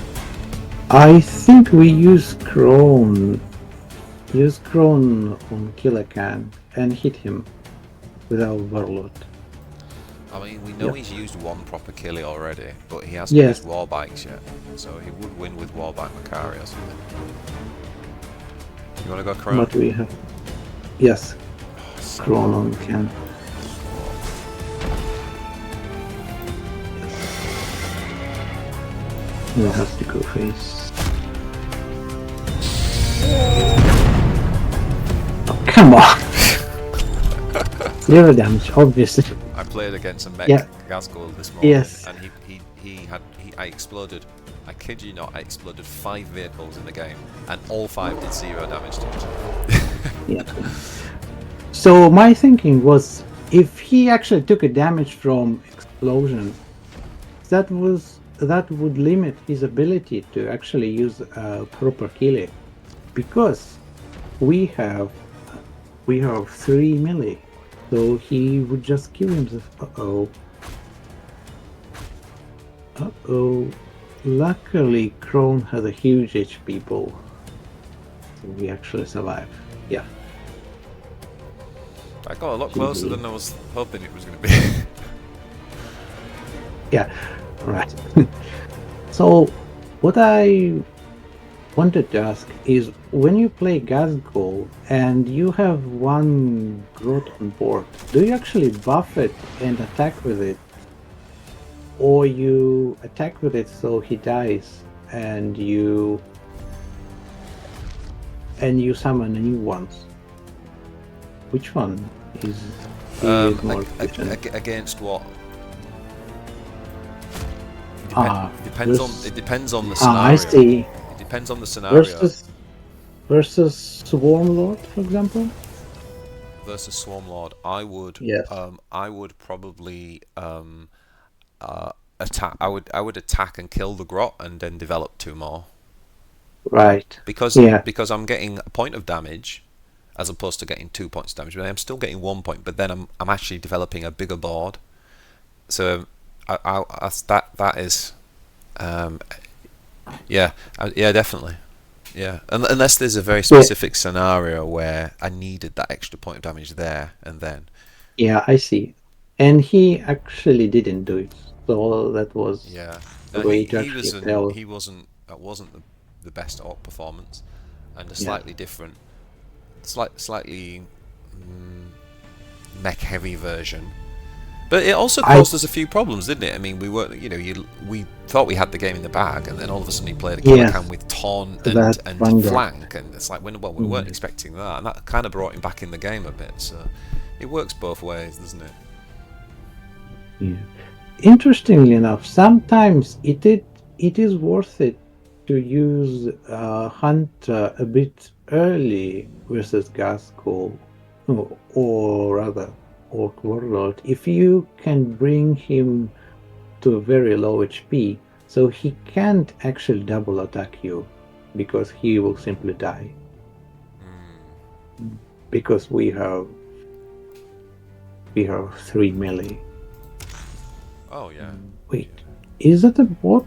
I think we use Crone. Use Crone on Killacan and hit him with our Warlord. I mean, we know Yep. he's used one proper killie already, but he hasn't Yes. used war bikes yet, so he would win with war bike Makari or something. You want to go Crone? But we have. Yes, So- Crone on can. We have to go face. Oh, come on! 0 damage, obviously. I played against a mech Yeah. Ghazgul this morning, Yes. and I exploded. I kid you not, I exploded 5 vehicles in the game, and all 5 did 0 damage to it. Yeah. So my thinking was, if he actually took a damage from explosion, that would limit his ability to actually use a proper killing, because we have 3 melee, so he would just kill himself. Luckily, Crone has a huge HP pool, so we actually survive. Yeah. I got a lot closer than I was hoping it was going to be. Yeah, right. So, what I wanted to ask is, when you play Ghazgul and you have one growth on board, do you actually buff it and attack with it? Or you attack with it so he dies and you summon new ones? Which one is more efficient? Against what? It depends on the scenario. I see. It depends on the scenario. Versus Swarmlord, for example. Versus Swarmlord, I would. Yes. I would probably attack. I would attack and kill the grot, and then develop 2 more. Right. Because I'm getting a point of damage, as opposed to getting 2 points of damage. But I'm still getting 1 point. But then I'm actually developing a bigger board. So that is, yeah, definitely, yeah. Unless there's a very specific scenario where I needed that extra point of damage there and then. Yeah, I see. And he actually didn't do it, so that was No, way to actually tell. he wasn't. That wasn't the best orc performance, and a slightly different, slightly mech heavy version. But it also caused us a few problems, didn't it? I mean, we were, we thought we had the game in the bag, and then all of a sudden he played a Killacan with taunt and flank, and it's like, we weren't expecting that, and that kind of brought him back in the game a bit. So it works both ways, doesn't it? Yeah. Interestingly enough, sometimes it is worth it to use Hunter a bit early versus Ghazgul, or rather Orc Warlord, if you can bring him to a very low HP, so he can't actually double attack you, because he will simply die. Because we have 3 melee. Oh yeah. Wait, is that a bot?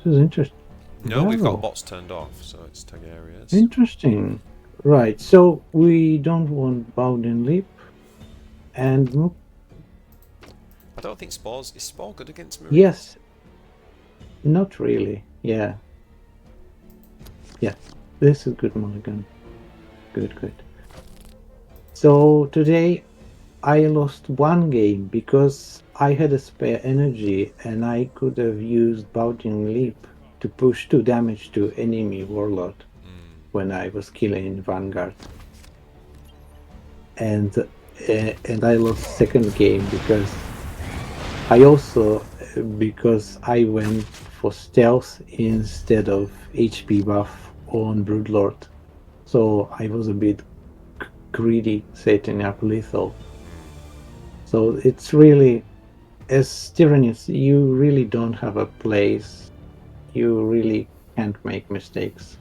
This is interesting. No, we've got bots turned off, so it's tag areas. Interesting. Right, so we don't want Bowden Leap. And I don't think is Spore good against Marines? Yes. Not really. Yeah. Yeah. This is good, Mulligan. Good. So today I lost 1 game because I had a spare energy and I could have used Bowden Leap to push 2 damage to enemy Warlord when I was killing Vanguard. And I lost 2nd game because I went for stealth instead of HP buff on Broodlord. So I was a bit greedy setting up lethal. So it's really, as Tyranids, you really don't have a place. You really can't make mistakes.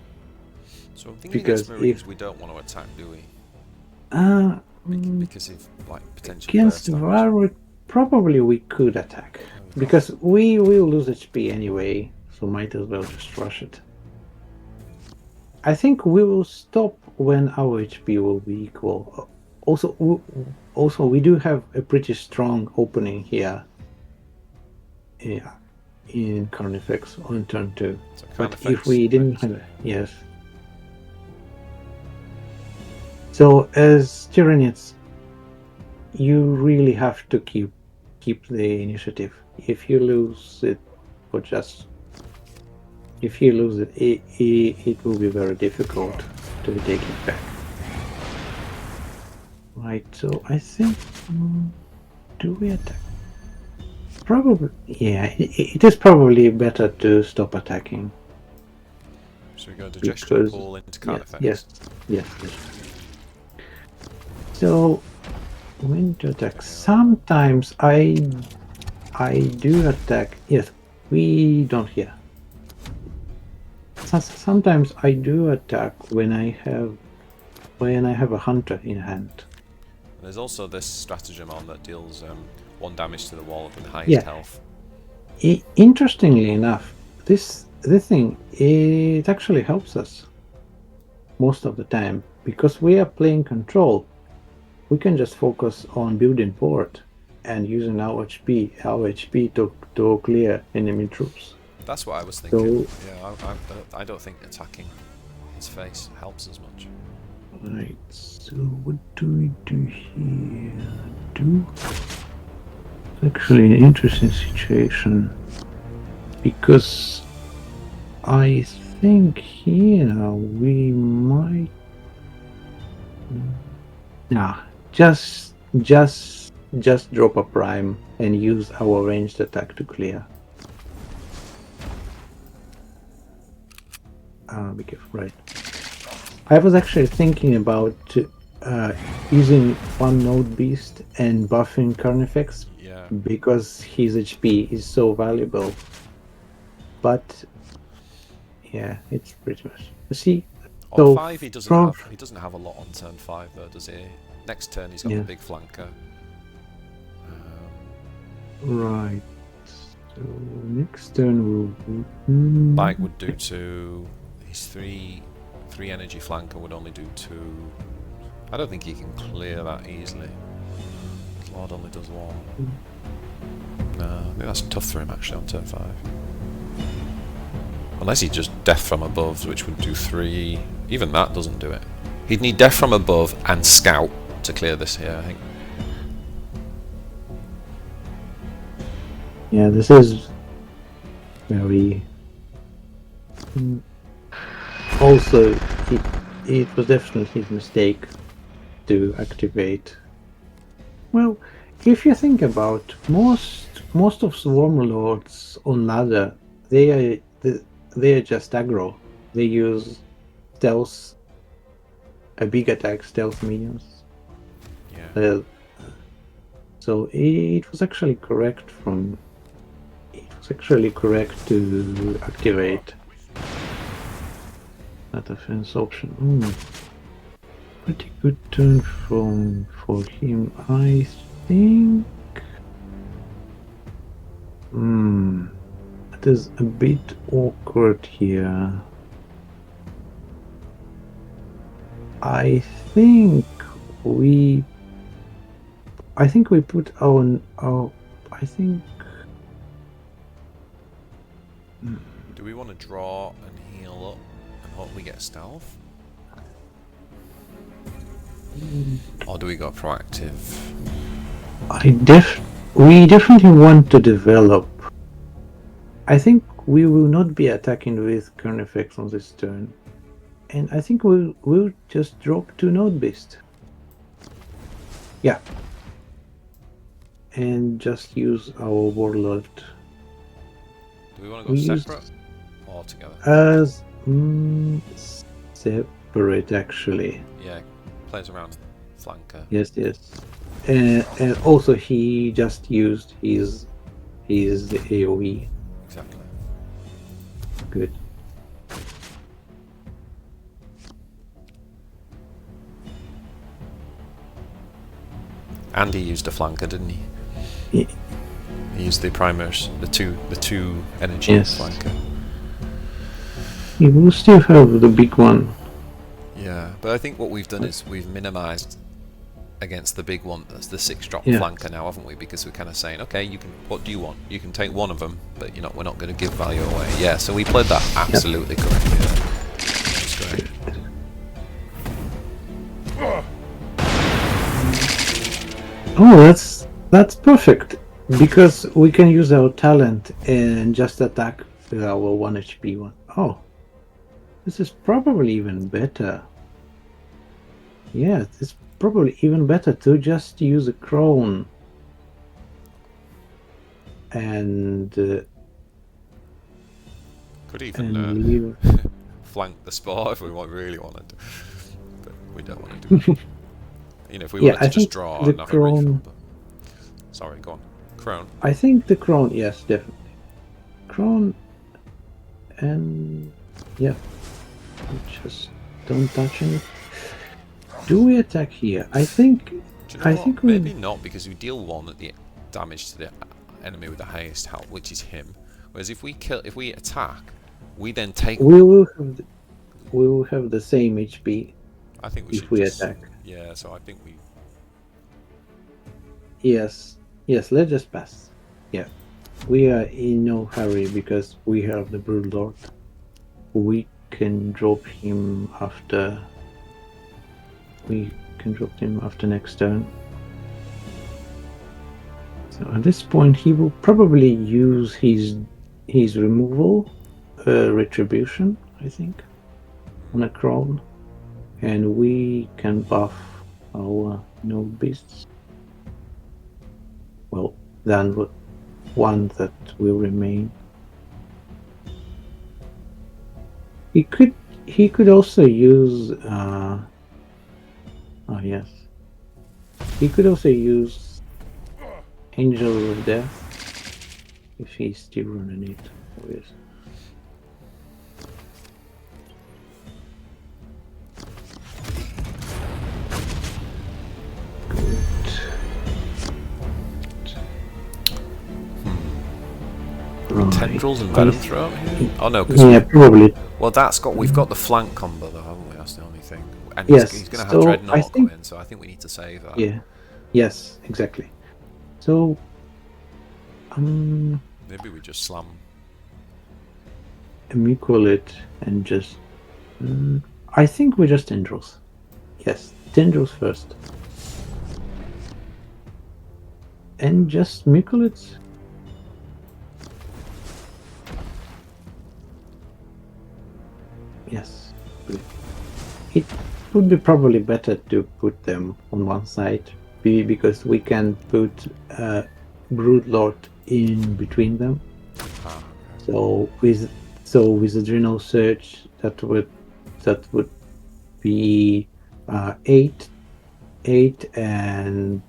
So I'm thinking Because against Marines, if we don't want to attack, do we? mm, Because of like potential against burst damage. Varus, probably we could attack. Because we will lose HP anyway, so might as well just rush it. I think we will stop when our HP will be equal. Also, we do have a pretty strong opening here. Yeah, in Carnifex on turn 2. So But if Carnifex we didn't went, have, yes. So as Tyranids, you really have to keep the initiative. If you lose it, or just if you lose it, it will be very difficult to take it back. Right. So I think, do we attack? Probably, yeah. It is probably better to stop attacking. so we go Digestion Pool into Carnifex. Yes. So when to attack? Sometimes I do attack. Yes, we don't hear. Sometimes I do attack when I have a hunter in hand. There's also this stratagem on that deals 1 damage to the wall with the highest Yeah. health. Interestingly enough, this thing, it actually helps us most of the time because we are playing control. We can just focus on building fort and using our HP to clear enemy troops. That's what I was thinking. So, Yeah, I don't think attacking his face helps as much. right. So what do we do here? Actually, an interesting situation because I think here we might. Nah, just drop a prime and use our ranged attack to clear. Be careful, right? I was actually thinking about using one node beast and buffing Carnifex. Yeah. Because his HP is so valuable. But yeah, it's pretty much. See, On so 5 he doesn't have a lot on turn 5 though, does he? Next turn he's got the big flanker. Right. So next turn we'll Bike would do 2. His 3 energy flanker would only do 2. I don't think he can clear that easily. Lord only does 1. No, I think that's tough for him actually on turn 5. Unless he just Death from Above, which would do 3. Even that doesn't do it. He'd need Death from Above and Scout to clear this here, I think. Yeah, this is very. Also, it was definitely his mistake to activate. Well, if you think about most of Swarmlords on ladder, they are just aggro. They use stealth, a big attack, stealth minions. Yeah. So it was actually correct to activate that offense option. Pretty good turn for him, I think. It is a bit awkward here. I think we put our I think. Do we want to draw and heal up and hope we get stealth? Or do we go proactive? We definitely want to develop. I think we will not be attacking with Carnifex on this turn. And I think we'll just drop 2 Node Beast. Yeah. And just use our Warlord. Do we want to go separate or together? As separate, actually. Yeah, plays around flanker. Yes. And also he just used his AoE. Exactly. Good. Andy used a flanker, didn't he? Yeah. He used the primers, the two energy flanker. He will still have the big one. Yeah, but I think what we've done is we've minimised against the big one, that's the 6-drop Yeah. flanker now, haven't we? Because we're kind of saying, okay, you can. What do you want? You can take one of them, but we're not going to give value away. Yeah, so we played that absolutely correct. Yeah. That's great. Oh, that's perfect, because we can use our talent and just attack with our 1 HP one. Oh, this is probably even better. Yeah, it's probably even better to just use a crone and Could even leave. flank the spot if we really wanted to, but we don't want to do that. If we wanted to just draw the another crone. refill. But... Sorry, go on. Crone. I think the crone, yes, definitely. Crone and yeah, just don't touch it. Do we attack here? I think. Do you know I what? think Maybe not, because we deal 1 at the damage to the enemy with the highest health, which is him. Whereas if we attack, we then take. We will have the same HP. I think we if should we just, attack. Yeah, so I think we. Yes, let's just pass. Yeah, we are in no hurry because we have the Broodlord. We can drop him after. We can drop him after next turn. So at this point, he will probably use his removal, retribution, I think, on a crone, and we can buff our node beasts. Well, then one that will remain. He could also use. Oh yes. He could also use Angel of Death if he's still running it. Obviously. Right. Tendrils and Venom Throw? Oh no, yeah, probably. Well, we've got the flank combo though, haven't we? That's the only thing. And yes, he's going to have Dreadnought come in, so I think we need to save that. Yeah. Yes, exactly. So, maybe we just slam. Equal it and just. I think we just tendrils. Yes, tendrils first. And just Mikul it. Yes. It would be probably better to put them on one side, because we can put Broodlord in between them. So with Adrenal Surge, that would be 8, and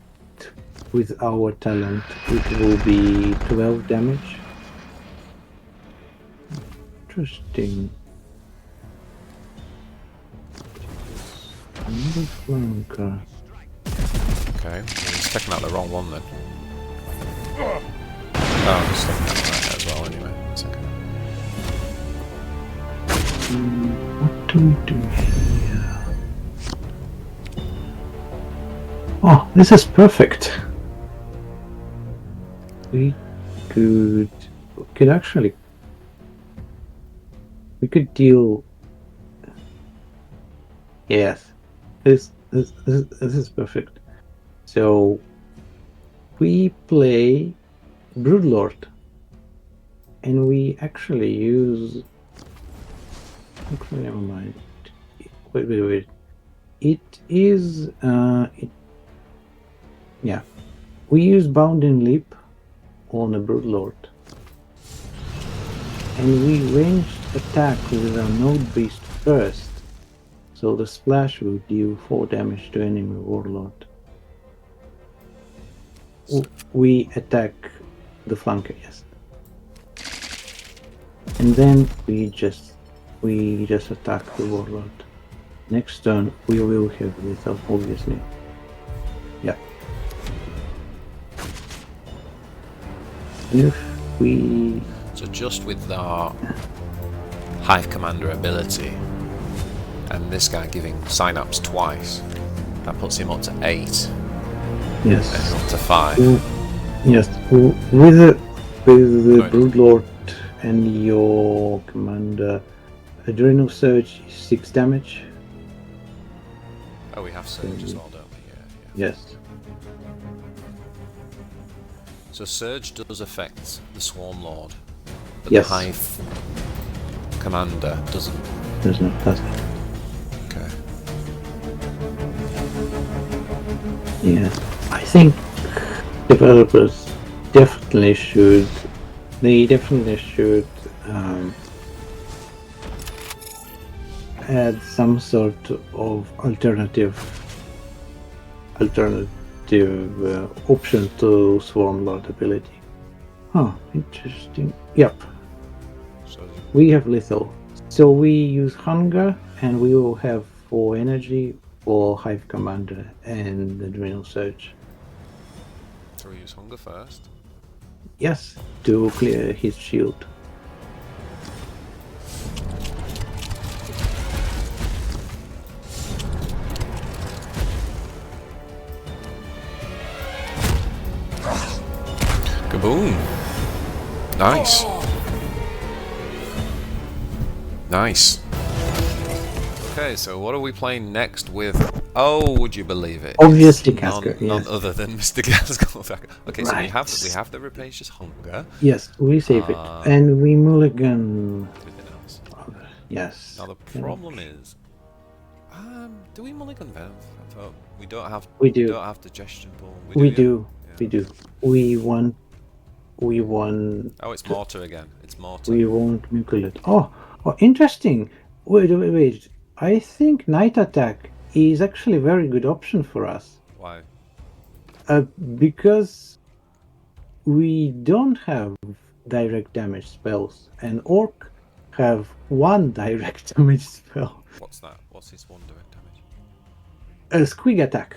with our talent it will be 12 damage. Interesting. Another flanker. Okay, he's taking out the wrong one then. Oh, he's taking out that as well anyway. That's okay. What do we do here? Oh, this is perfect. We could actually. We could deal. Yes. This is perfect. So we play Broodlord, and we actually use. Actually, never mind. Wait. It is. Yeah, we use Bounding Leap on a Broodlord, and we ranged attack with our Node Beast first. So the splash will deal 4 damage to enemy warlord. We attack the flanker, yes. And then we just attack the warlord. Next turn we will have lethal, obviously. Yeah. if we... So just with our Hive Commander ability, and this guy giving synapse twice, that puts him up to 8. Yes. And up to 5. Yes. With the Broodlord and your commander, Adrenal Surge is 6 damage. Oh, we have Surge as well, don't we? Yeah. Yes. So Surge does affect the Swarmlord, but Yes. the Hive Commander doesn't. Does not. Okay. Yes. I think developers definitely should. They definitely should add some sort of alternative option to Swarmlord ability. Huh, interesting. Yep, So we have lethal. So we use hunger and we will have 4 energy for Hive Commander and Adrenal Surge. so we use Hunger first. Yes, to clear his shield. Kaboom! Nice. Nice. Okay, so what are we playing next with? Oh, would you believe it? Obviously, It's Casca. none Yes. other than Mr. Ghaz. Okay, so Right. we have the Rapacious Hunger. Yes, we save it, and we mulligan. Everything else. Yes. Now the problem is, do we mulligan Venom? I thought we don't have. We do. Don't have Digestion Ball. We yeah? do. Yeah. We do. We want. We want. Oh, it's Mortar again. It's Mortar. We want mucilate. Oh, interesting. Wait. I think Night Attack is actually a very good option for us. Why? Because we don't have direct damage spells, and Orc have 1 direct damage spell. What's that? What's his 1 direct damage? A Squig Attack.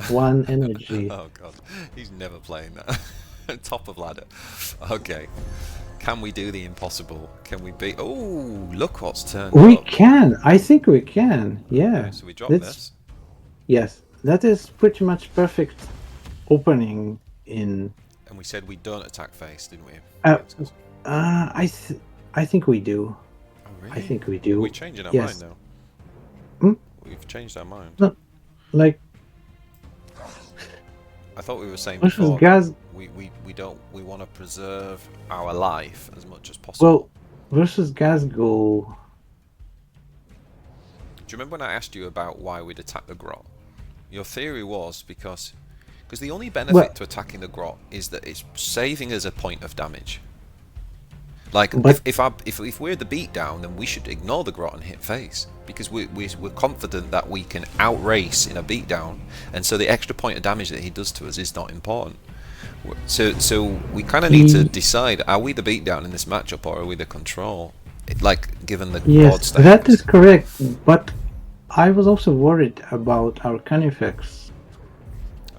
1 energy. Oh god, he's never playing that. Top of ladder. Okay. Can we do the impossible? Can we beat... Oh, look what's turned We up. can. I think we can. Yeah. Okay, so we drop this. Yes, that is pretty much perfect opening in... And we said we don't attack face, didn't we? I think we do. Oh, really? I think we do. We're changing our Yes. mind now. Hmm? We've changed our mind. No, like... I thought we were saying Versus before Ghaz... we want to preserve our life as much as possible. Well, versus Ghaz go... Do you remember when I asked you about why we'd attack the grot? Your theory was because the only benefit to attacking the grot is that it's saving us a point of damage. Like, if we're the beatdown, then we should ignore the grot and hit face, because we're confident that we can outrace in a beatdown, and so the extra point of damage that he does to us is not important. So we kind of need to decide: are we the beatdown in this matchup, or are we the control? Like, given the board stakes. That is correct. But I was also worried about our Carnifex.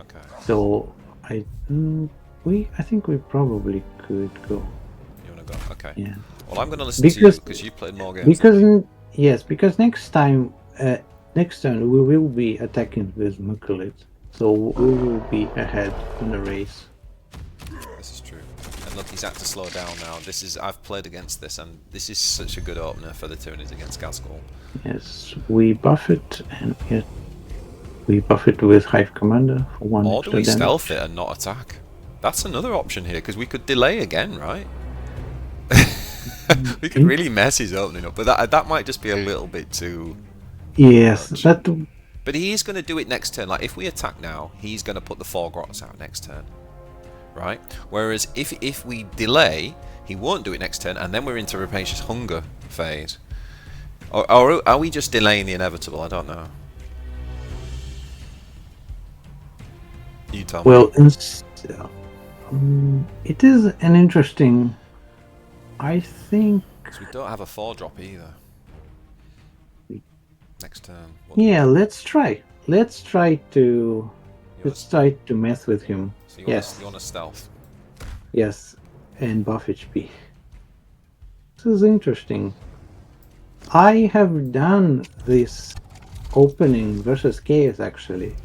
Okay. So I think we probably could go. Okay. Yeah. Well, I'm going to listen to you because you've played more games. Because next turn we will be attacking with Mucilate, so we will be ahead in the race. This is true. And look, he's had to slow down now. I've played against this, and this is such a good opener for the Tyranids against Ghazghkull. Yes, we buff it, and we buff it with Hive Commander for 1 Or extra do we damage. stealth it and not attack? That's another option here, because we could delay again, right? We could really mess his opening up, but that might just be a little bit too... Yes, much. But he is going to do it next turn. Like, if we attack now, he's going to put the 4 grots out next turn, right? Whereas if we delay, he won't do it next turn, and then we're into Rapacious Hunger phase. Or are we just delaying the inevitable? I don't know. You tell me. Well, it is an interesting... I think... Because we don't have a 4-drop either. Next turn. Yeah, let's try. Let's try to mess with him. So you Yes. want to stealth? Yes, and buff HP. This is interesting. I have done this opening versus Chaos actually,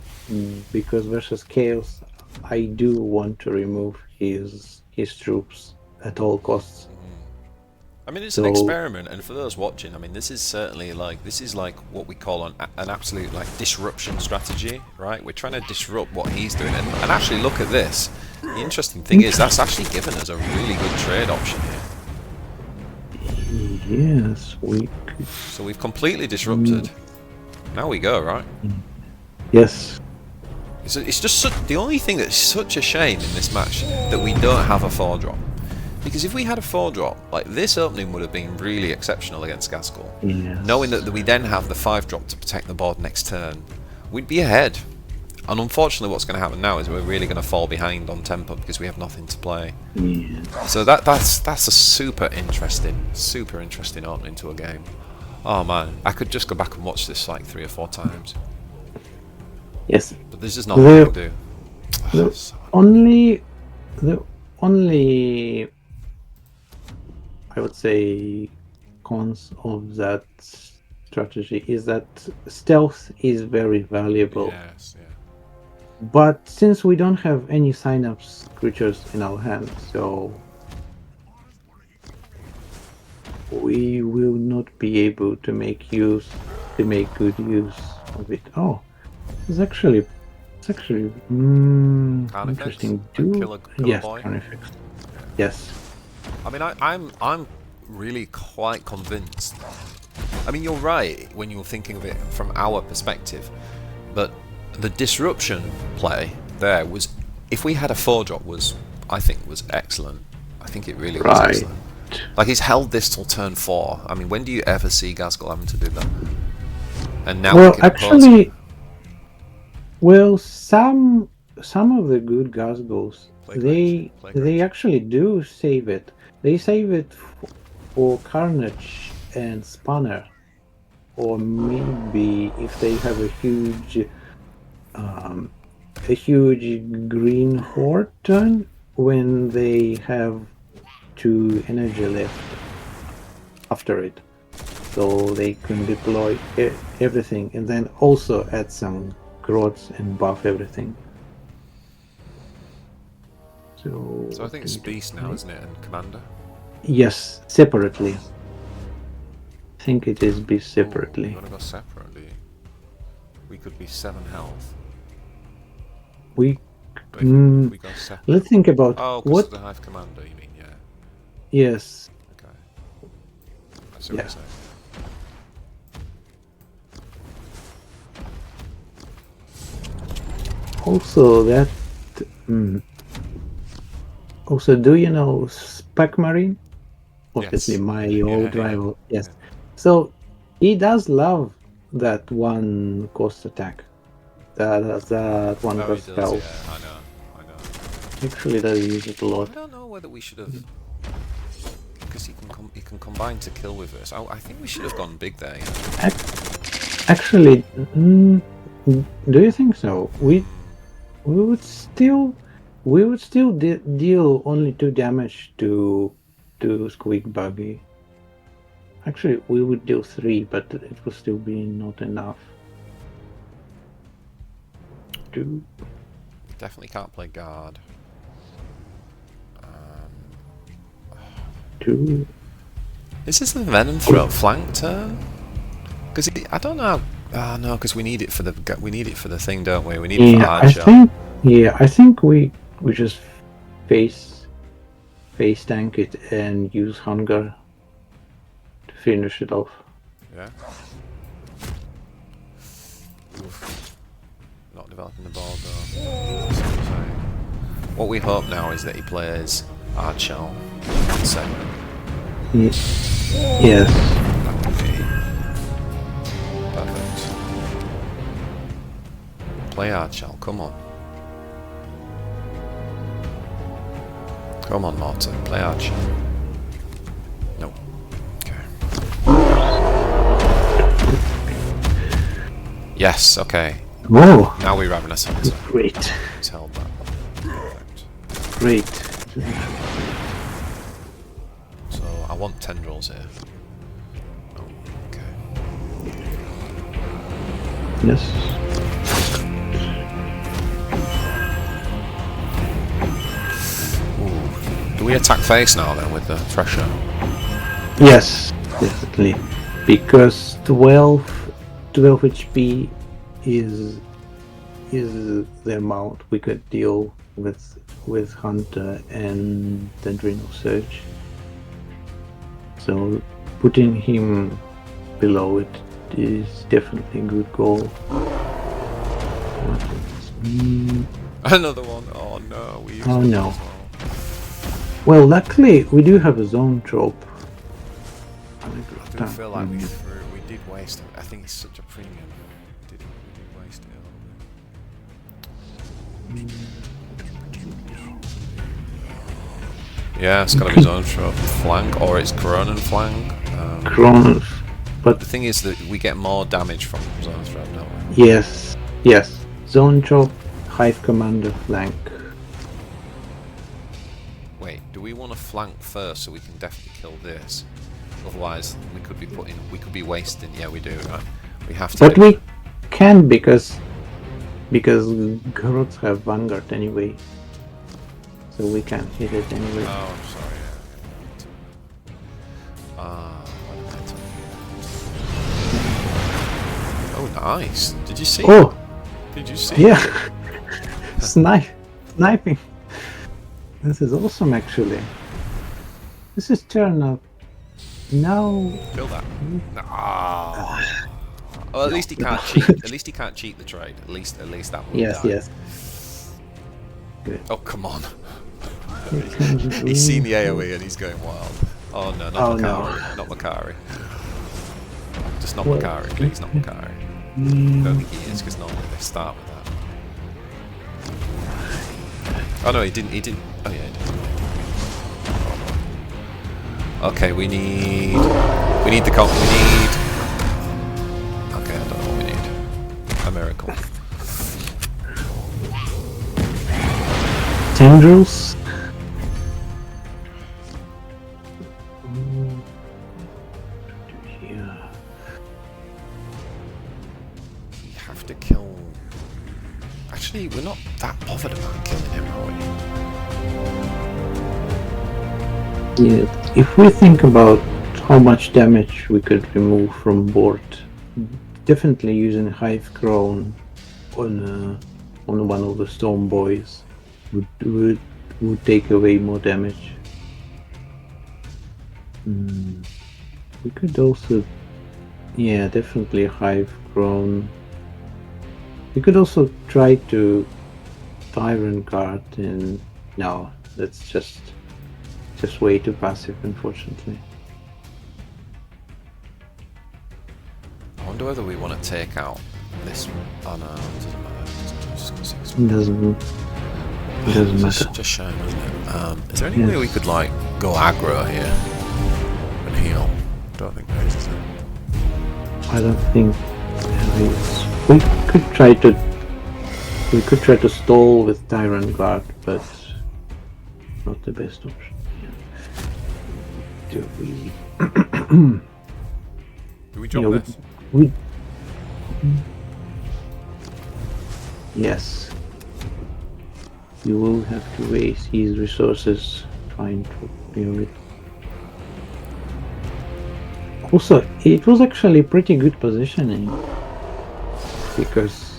because versus Chaos, I do want to remove his troops at all costs. I mean, it's an So experiment, and for those watching, I mean, this is certainly like what we call an absolute like disruption strategy, right? We're trying to disrupt what he's doing, and actually look at this. The interesting thing is that's actually given us a really good trade option here. yes, we could. So we've completely disrupted. Now we go, right? Yes. It's just the only thing that's such a shame in this match that we don't have a 4-drop. Because if we had a 4-drop, like this opening would have been really exceptional against Ghazghkull. Yes. Knowing that we then have the 5-drop to protect the board next turn, we'd be ahead. And unfortunately what's going to happen now is we're really going to fall behind on tempo because we have nothing to play. Yes. So that's a super interesting opening to a game. Oh man, I could just go back and watch this like 3 or 4 times. Yes. But there's just nothing I can do. The only I would say cons of that strategy is that stealth is very valuable. Yes, yeah. But since we don't have any synapse creatures in our hands, so we will not be able to make good use of it. Oh, it's actually interesting. Killer Yes, boy? Carnifex. Yes. I mean, I'm really quite convinced. I mean, you're right when you're thinking of it from our perspective, but the disruption play there was, if we had a 4-drop, I think was excellent. I think it really was excellent. Like, he's held this till turn 4. I mean, when do you ever see Ghazghkull having to do that? And now Well, we can actually, some of the good Ghazghkulls, they actually do save it. They save it for Carnage and Spanner, or maybe if they have a huge green horde turn when they have 2 energy left after it, so they can deploy everything and then also add some grots and buff everything. So I think it's Beast now, isn't it, and Commander? Yes, separately. I think it is Beast separately. We're gonna go separately. We could be 7 health. We we go separate. Let's think about what the Hive Commander, you mean? Yeah. Yes. Okay. I see what you're saying. Also, that. Also, do you know Spec Marine? Obviously, my old rival. Yes. Yeah. So he does love that 1 cost attack. That 1 cost spell. Yeah, I know. Actually, does use it a lot. I don't know whether we should have, because he can combine to kill with us. I think we should have gone big there. You know? Actually, do you think so? We would still deal only 2 damage to Squeak Buggy. Actually, we would deal 3, but it would still be not enough. Definitely can't play guard. 2. Is this the Venom Throat flank turn? Because I don't know. No, because we need it for the thing, don't we? We need it for hard shot. I think we just face tank it and use hunger to finish it off. Yeah. Oof. Not developing the board though. What we hope now is that he plays hard shell segment. Yes. That would be perfect. Play hard shell, come on. Come on, Martin, play hard shell. No. Okay. Yes, okay. Whoa! Now we're Ravenous Hunter. Great. He's held that. Perfect. Great. So I want tendrils here. Oh, okay. Yes. Ooh. Do we attack face now then with the thresher? Yes, definitely. Because 12 HP is the amount we could deal with Hunter and the Adrenal Surge. So putting him below it is definitely a good goal. Another one. Oh no, we used Oh it no. as well. Well, luckily we do have a zone trope. I do feel like we did waste it. I think it's such a premium. We did waste it. Yeah, it's gotta be zone trope flank, or it's Cronin flank. Kronos, but the thing is that we get more damage from zone trope, don't we? yes, zone trope, Hive Commander flank. Wait, do we want to flank first so we can definitely kill this? Otherwise, we could be wasting. Yeah, we do, right? We have to. But we can because Grots have Vanguard anyway, so we can hit it anyway. Oh, I'm sorry. Oh, nice. Did you see? Oh, did you see? Yeah, sniping. This is awesome, actually. This is turn up. No. Kill that. Ah. Well, at least he can't cheat. At least he can't cheat the trade. At least that will die. Yes. Good. Oh, come on. He's seen the AoE and he's going wild. Oh no, not Makari. Not Makari. Just not Makari, please, not Makari. I don't think he is, because normally they start with that. Oh no, he didn't. Oh yeah, he did. Okay, we need the comp. Okay, I don't know what we need. A miracle. Tendrils. We have to kill. Actually, we're not that bothered about killing him, are we? Yeah, if we think about how much damage we could remove from board, definitely using Hive Crown on one of the Storm Boys would take away more damage. We could also, yeah, definitely Hive Crown. We could also try to Tyrant Guard, and no, that's just way too passive, unfortunately. I wonder whether we want to take out this one. Oh no, it doesn't matter. It doesn't matter. It's such a shame, isn't it? Is there any way we could like go aggro here and heal? I don't think there is, is there? I don't think there is. We could try to stall with Tyrant Guard, but not the best option. Do we drop this? Yes. You will have to waste his resources trying to deal with. Also, it was actually pretty good positioning because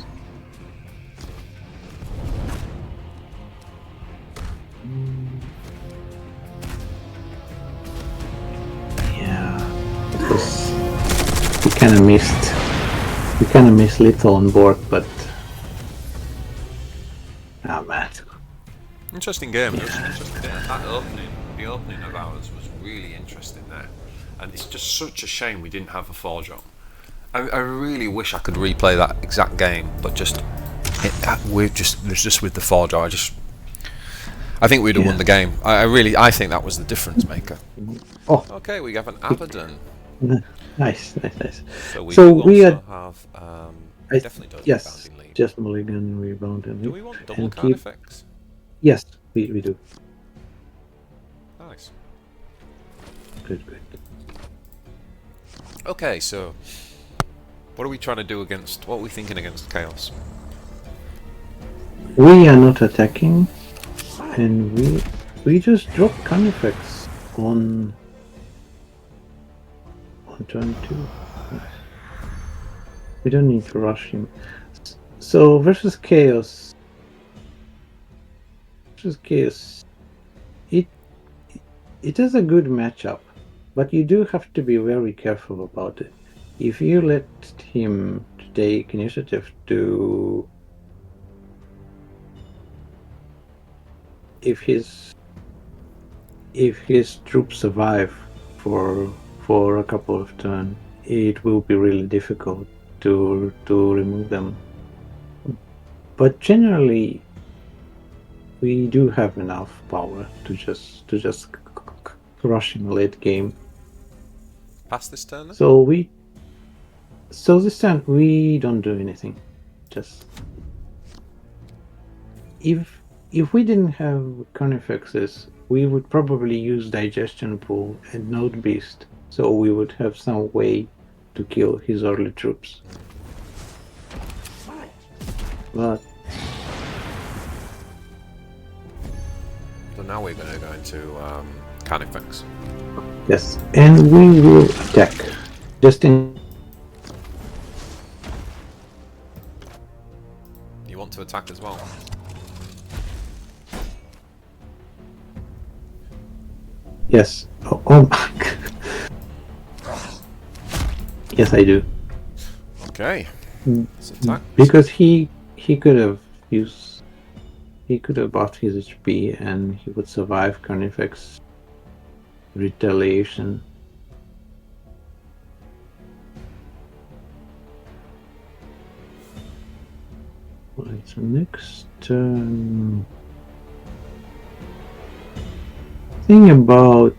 we kind of missed little on board, but man. Interesting game. Interesting game. That the opening of ours was really interesting there, and it's just such a shame we didn't have a forge on. I really wish I could replay that exact game, but just with the forge. I think we'd have won the game. I think that was the difference maker. Oh, okay, we have an Abaddon. Nice. So we have definitely don't yes, just Mulligan rebound. Do we want double card effects? Yes, we do. Good, good. Okay, so what are we trying to do against? What are we thinking against Chaos? We are not attacking, and we just drop Carnifex on turn 2. We don't need to rush him. So versus Chaos, it is a good matchup, but you do have to be very careful about it. If you let him take initiative to, if his troops survive for a couple of turns, it will be really difficult to remove them. But generally, we do have enough power to just crush him late game. Pass this turn then? So this time we don't do anything. Just if we didn't have Carnifexes, we would probably use Digestion Pool and Node Beast, so we would have some way to kill his early troops. But so now we're going to go into Carnifex. yes, and we will attack. Just in. You want to attack as well? Yes. Oh my God. Yes, I do. Okay. Let's attack. Because he could have buffed his HP and he would survive Carnifex retaliation. Right, so next turn. Thing about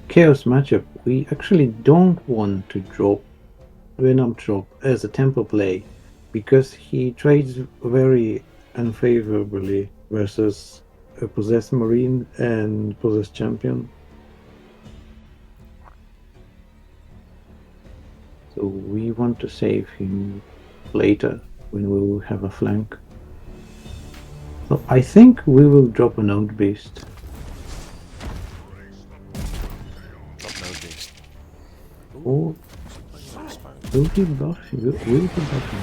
Chaos matchup, we actually don't want to drop Venom Drop as a tempo play because he trades very unfavorably versus a Possessed Marine and Possessed Champion. So we want to save him later when we will have a flank. So I think we will drop a Node Beast. Or will he buff him? Will he buff him?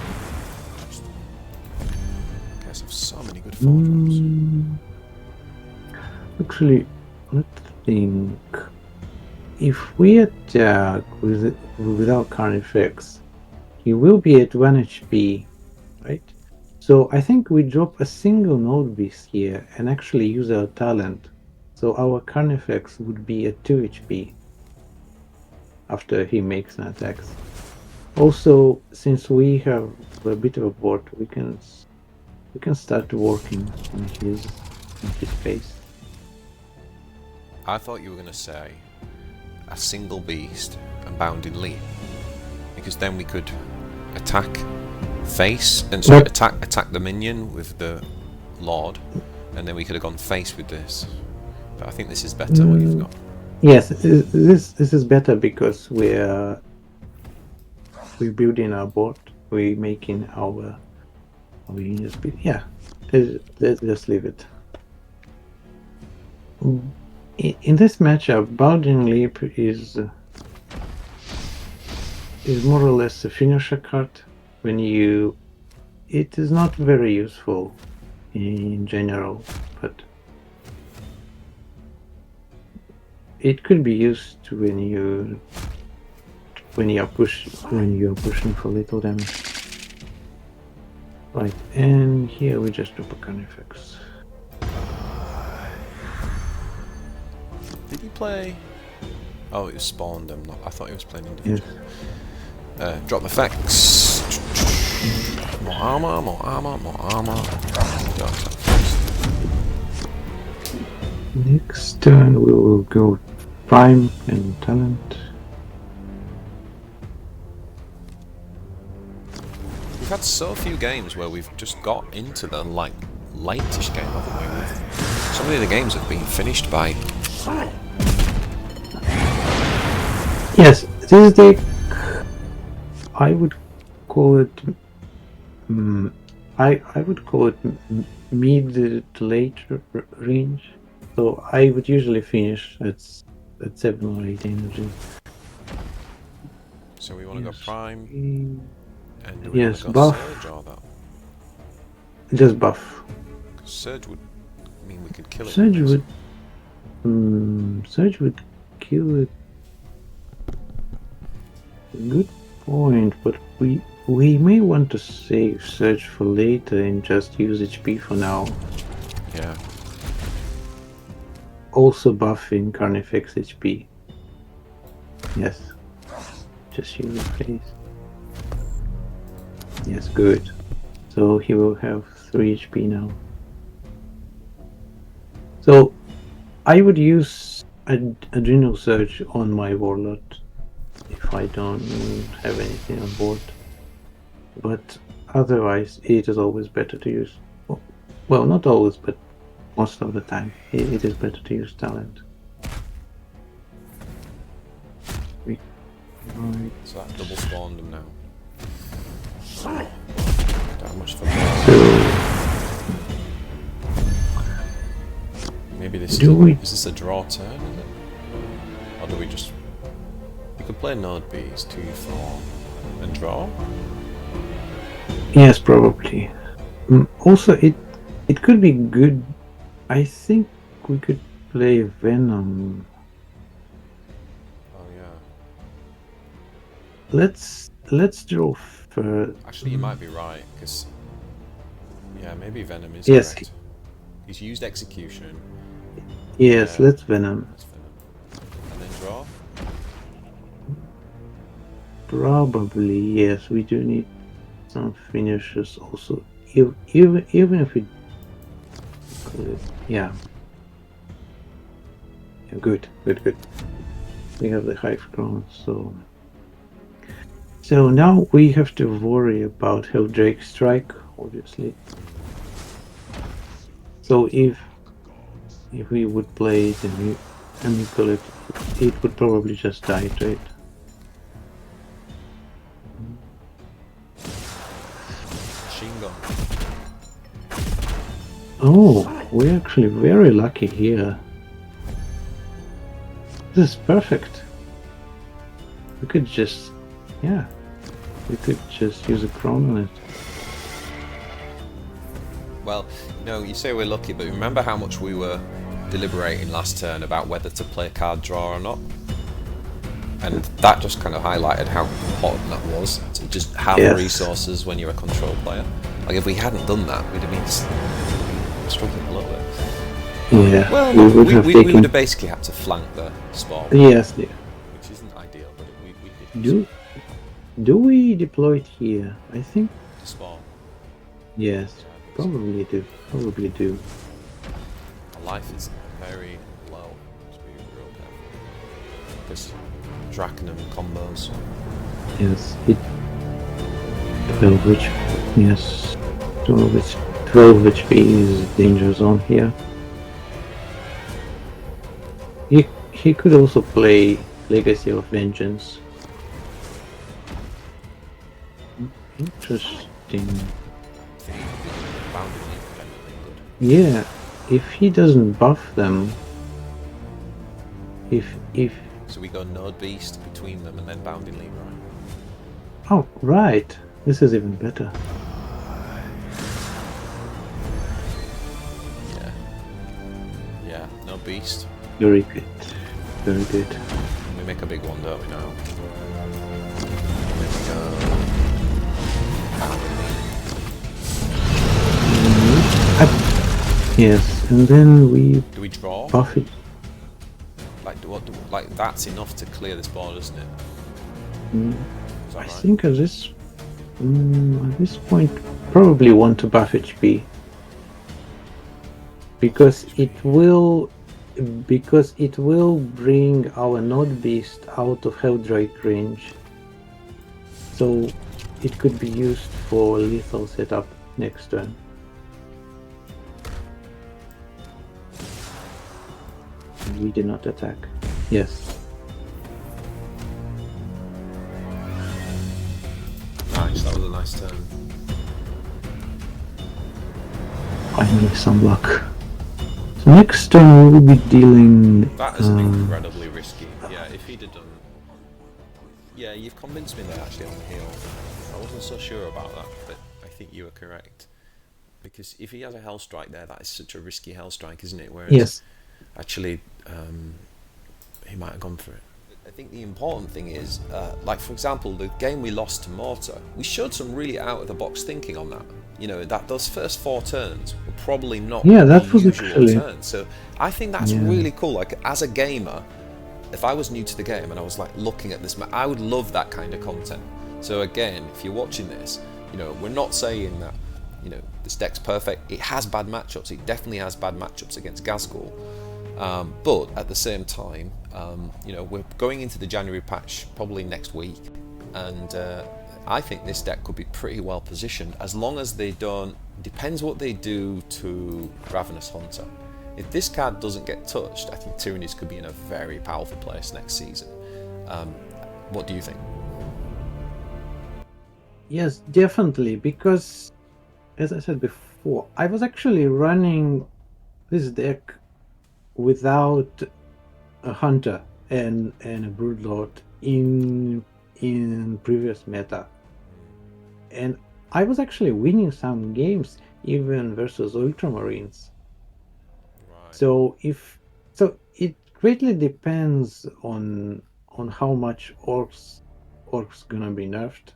Guys have so many good forms. Actually, let's think. If we attack without Carnifex, he will be at 1 HP, right? So I think we drop a single Node Beast here and actually use our talent. So our Carnifex would be at 2 HP. After he makes an attack. Also, since we have a bit of a board, we can start working on his face. I thought you were going to say a single beast and bounding leap, because then we could attack face and so attack the minion with the Lord, and then we could have gone face with this. But I think this is better what you've got. Yes, this is better because we're building our board. We're making our unit speed. Yeah, let's just leave it. In this matchup, Bounding Leap is more or less a finisher card. It is not very useful in general, but it could be used when you're pushing for little damage. Right, and here we just drop a Carnifex. Did he play? Oh, it was spawned. I thought he was playing individual. Yes. Drop effects. More armor, more armor, more armor. Next turn we will go Prime and Talent. We've had so few games where we've just got into the lightish game, haven't we? Some of the games have been finished by Yes, this deck, I would call it. I would call it mid to late range. So I would usually finish at 7 or 8 energy. So we want to go prime, and do we Yes, want to go buff. surge or that? Just buff. Surge would mean we could kill it. Surge would. Surge would kill it. Good point, but we may want to save Surge for later and just use HP for now. Yeah. Also buffing Carnifex HP. Yes. Just use it, please. Yes, good. So he will have 3 HP now. So I would use Adrenal Surge on my Warlord if I don't have anything on board. But otherwise, it is always better to use. Well, not always, but most of the time, it is better to use talent. So that double spawned them now. How much for maybe this is this a draw turn, is it? Or do we just... We could play Node Bees 2-4 and draw? Yes, probably. Also, it could be good. I think we could play Venom. Oh yeah. Let's draw first. Actually, you might be right, because yeah, maybe Venom is correct. He's used Execution. Yes, let's Venom. And then draw. Probably yes. We do need some finishes also. Even if we, yeah. Good. We have the Hive Crown, so now we have to worry about Helldrake Strike, obviously. So if we would play it and we call it, it would probably just die, right? Oh, we're actually very lucky here. This is perfect. We could just, yeah, we could just use a Crown on it. Well, you say we're lucky, but remember how much we were deliberating last turn about whether to play card draw or not? And that just kind of highlighted how important that was, to just have resources when you're a control player. Like, if we hadn't done that, we'd have been struggling a little bit. Yeah. Well, we would have basically had to flank the spawn. Yes, yeah. Which isn't ideal, but we did. Do we deploy it here? I think. The spawn. Yes, probably do. The life is very low, to be real careful. This Draconum combos. Yes, 12 HP. Yes, 12 HP is danger zone here. He could also play Legacy of Vengeance. Interesting. Yeah, if he doesn't buff them, if so we go Node Beast between them and then Bounding Lever. Oh, right. This is even better. Yeah, Node Beast. Very good. Very good. We make a big one, don't we now? Yes, and then we... Do we draw? Buff it. Like that's enough to clear this board, isn't it? I think at this point, probably want to buff HP. Because it will bring our Node Beast out of Helldrake range. So it could be used for lethal setup next turn. We did not attack. Yes. a nice turn. Finally, some luck. So next turn we'll be dealing. That is incredibly risky. Yeah, if he'd have done. Yeah, you've convinced me there actually on the heel. I wasn't so sure about that, but I think you were correct. Because if he has a Hellstrike there, that is such a risky Hellstrike, isn't it? Whereas Yes. actually, he might have gone for it. I think the important thing is, like for example, the game we lost to Mortar, we showed some really out-of-the-box thinking on that. You know, that those first 4 turns were probably not Yeah, that the was usual actually... turns. So I think that's really cool. Like, as a gamer, if I was new to the game and I was like looking at this map, I would love that kind of content. So again, if you're watching this, you know, we're not saying that, you know, this deck's perfect. It has bad matchups. It definitely has bad matchups against Ghazghkull. But at the same time, you know, we're going into the January patch probably next week, and I think this deck could be pretty well positioned as long as they don't. Depends what they do to Ravenous Hunter. If this card doesn't get touched, I think Tyranids could be in a very powerful place next season. What do you think? Yes, definitely, because as I said before, I was actually running this deck without a hunter and a broodlord in previous meta, and I was actually winning some games even versus ultramarines. Right. So it greatly depends on how much orcs gonna be nerfed,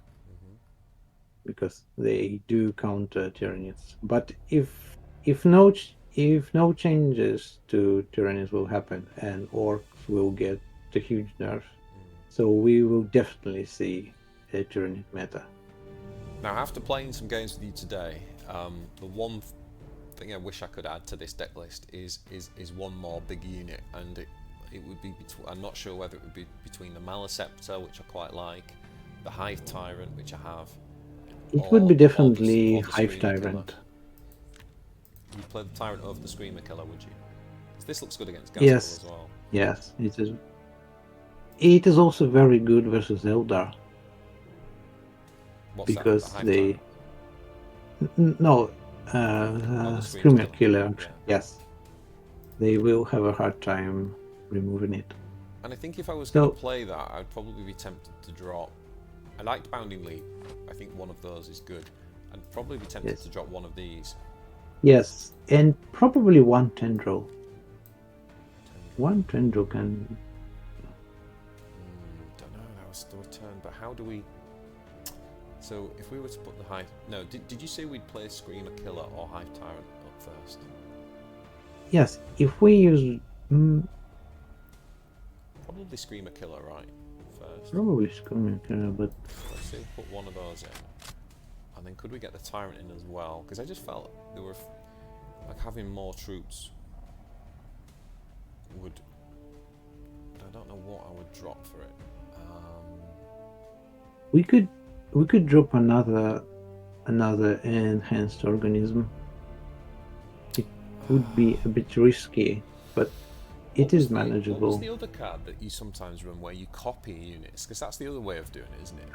because they do counter Tyranids. But if no changes to Tyranids will happen and orcs will get a huge nerf, so we will definitely see a Tyranid meta. Now, after playing some games with you today, the one thing I wish I could add to this deck list is one more big unit, and it would be I'm not sure whether it would be between the Maliceptor, which I quite like, the Hive Tyrant, which I have. It would be definitely or the Hive Screamer Tyrant. Killer. You'd play the Tyrant over the Screamer Killer, would you? 'Cause this looks good against Ghazghkull Yes, as well. yes, it is. It is also very good versus Eldar. What's because that, the they Hive no the Screamer Killer. Killer. Yes, they will have a hard time removing it. And I think if I was going to play that, I'd probably be tempted to drop. I liked Bounding Leap. I think one of those is good. I'd probably be tempted to drop one of these. Yes, and probably one Tendril. One Tendril can... don't know, that was still a turn, but how do we... So, if we were to put the Hive... No, did you say we'd play Screamer Killer or Hive Tyrant up first? Yes, if we use... Probably Screamer Killer, right? First. Probably Screamer Killer, but... Let's see, put one of those in. And then could we get the Tyrant in as well? Because I just felt they were... Like, having more troops would... I don't know what I would drop for it. We could drop another enhanced organism. It would be a bit risky, but it is manageable. What was the other card that you sometimes run where you copy units? Because that's the other way of doing it, isn't it?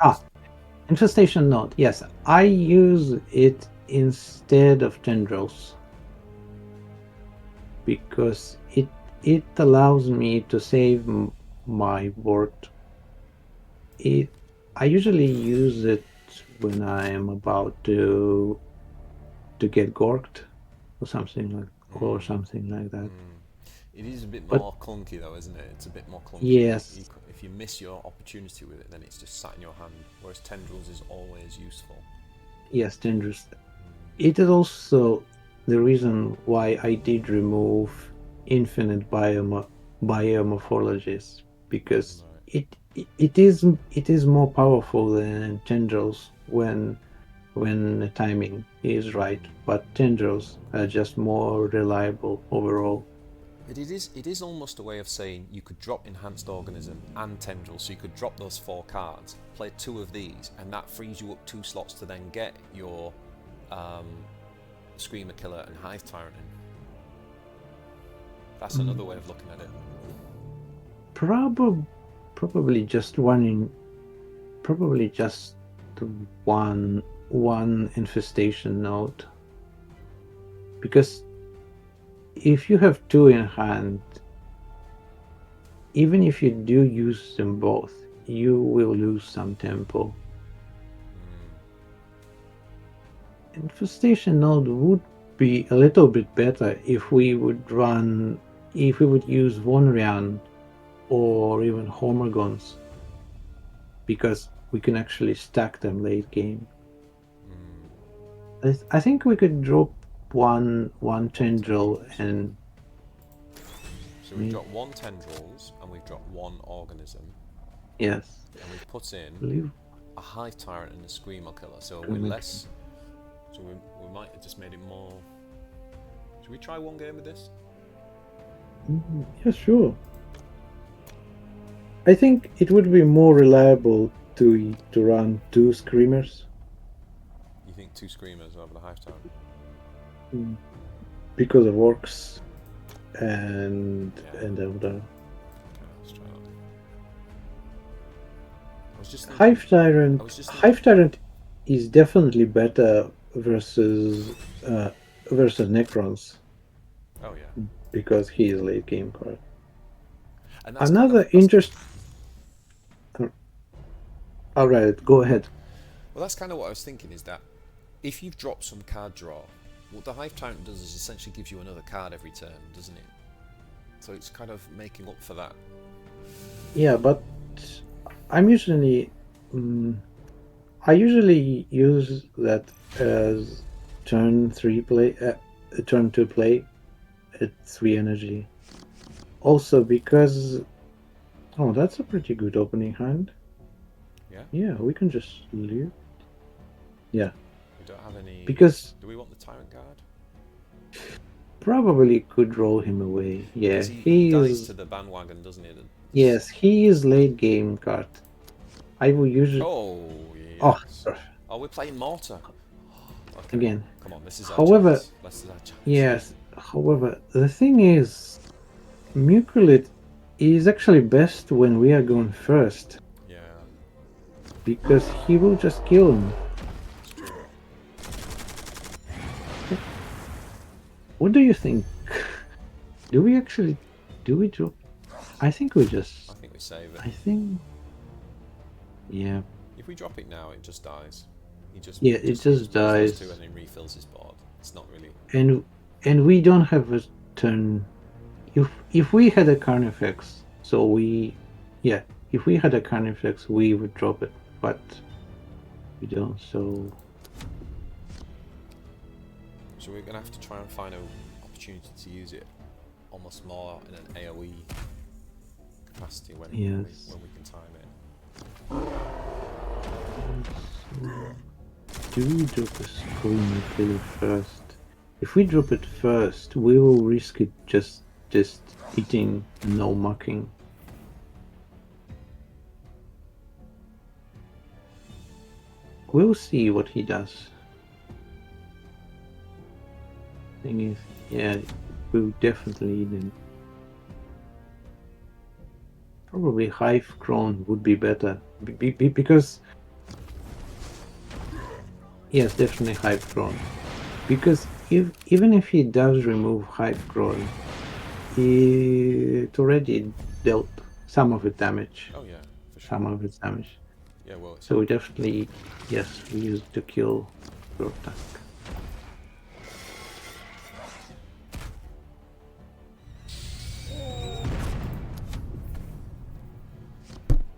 Infestation Node. Yes, I use it instead of Tendrils because it allows me to save my board. I usually use it when I am about to get gorked or something like that. It is a bit more clunky though, isn't it? It's a bit more clunky. Yes. If you miss your opportunity with it, then it's just sat in your hand. Whereas Tendrils is always useful. Yes, Tendrils. It is also the reason why I did remove infinite biomorphologies, because it is more powerful than Tendrils when the timing is right, but Tendrils are just more reliable overall. It is almost a way of saying you could drop Enhanced Organism and Tendril, so you could drop those 4 cards, play 2 of these, and that frees you up 2 slots to then get your Screamer Killer and Hive Tyrant in. That's another way of looking at it. Probably just one infestation node, because if you have two in hand, even if you do use them both, you will lose some tempo. Infestation node would be a little bit better if we would use Vonrian or even Hormagons, because we can actually stack them late game. I think we could drop one tendril and... So we've dropped one tendrils and we've dropped one organism. Yes. And we've put in a hive tyrant and a screamer killer. So we're less. So we might have just made it more. Should we try one game with this? Yeah, sure. I think it would be more reliable to run two screamers. You think two screamers over the hive tyrant? Because of orcs and Eldar. Let's try that. I was just thinking, Hive Tyrant is definitely better versus Necrons. Oh yeah. Because he is late game card. And Another interest. Alright, go ahead. Well, that's kind of what I was thinking, is that if you've dropped some card draw, what the Hive Tyrant does is essentially gives you another card every turn, doesn't it? So it's kind of making up for that. Yeah, but I'm usually... I usually use that as turn 2 play at 3 energy. Also because... Oh, that's a pretty good opening hand. Yeah? Yeah, we can just leave. Yeah. We don't have any... Because... Do we want the Tyrant Guard? Probably could roll him away. Yeah, he dies to the bandwagon, doesn't he? Yes, he is late game card. I will usually... Oh, yes. Oh, sorry. Oh, we're playing Mortar. Okay. Again. Come on, this is our However, chance. This is our chance. Yes, however, the thing is, Muculid is actually best when we are going first. Yeah. Because he will just kill him. What do you think? Do we drop? I think we just... I think we save it. I think... Yeah. If we drop it now, it just dies. It just dies. And he refills his board. It's not really... And we don't have a turn... If we had a Carnifex, so we... Yeah, if we had a Carnifex, we would drop it. But we don't, so... So we're going to have to try and find an opportunity to use it almost more in an AoE capacity when we can time it. Do we drop a Screamer Killer first? If we drop it first, we will risk it just eating, no mucking. We'll see what he does. Thing is, yeah, we'll definitely eat him. Probably Hive Crown would be better, because... Yes, definitely Hive Crown. Because even if he does remove Hive Crown, it already dealt some of its damage. Oh yeah, for sure. Some of its damage. Yeah, well... So we definitely, yes, we use to kill your tank.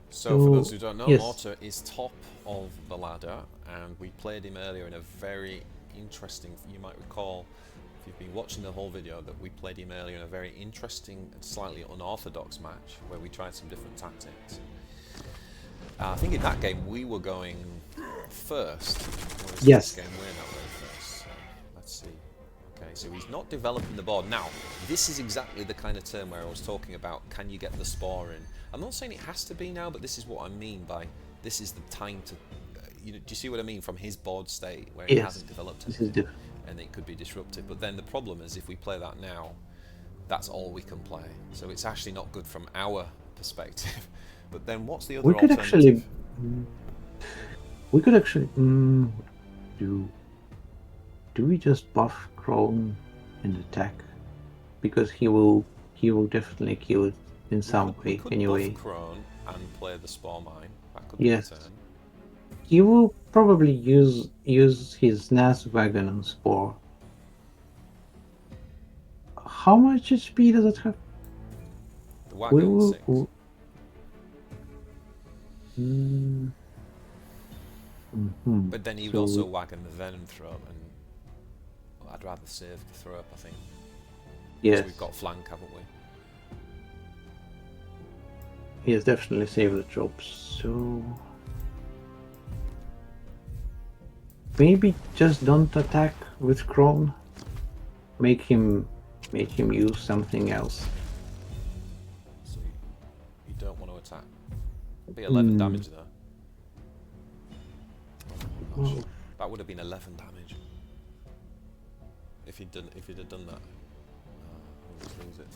So for those who don't know, yes. Mortar is top of the ladder, and we played him earlier in a very interesting... You might recall, if you've been watching the whole video, that we played him earlier in a very interesting and slightly unorthodox match, where we tried some different tactics. I think in that game we were going first, whereas yes. This game we're not going first. So let's see. Okay, so he's not developing the board. Now, this is exactly the kind of turn where I was talking about, can you get the spore in? I'm not saying it has to be now, but this is what I mean by this is the time to... do you see what I mean? From his board state, where he hasn't developed anything, and it could be disrupted. But then the problem is, if we play that now, that's all we can play. So it's actually not good from our perspective. But then what's the other alternative? We could actually do we just buff Chrome in attack? Because he will definitely kill it in some We way could anyway. buff Crone and play the Spore Mine. That could Yes. be a turn. He will probably use his NAS wagon on Spore. How much HP does it have? The wagon, 6. But then he would also wagon the Venom Throat, and I'd rather save the throw up, I think. Yes. So we've got flank, haven't we? He has definitely saved the drops, so maybe just don't attack with Chrome. Make him use something else. So you don't want to attack. It'd be 11 damage though. Oh, gosh. That would have been 11 damage if he'd done that. We'll just lose it.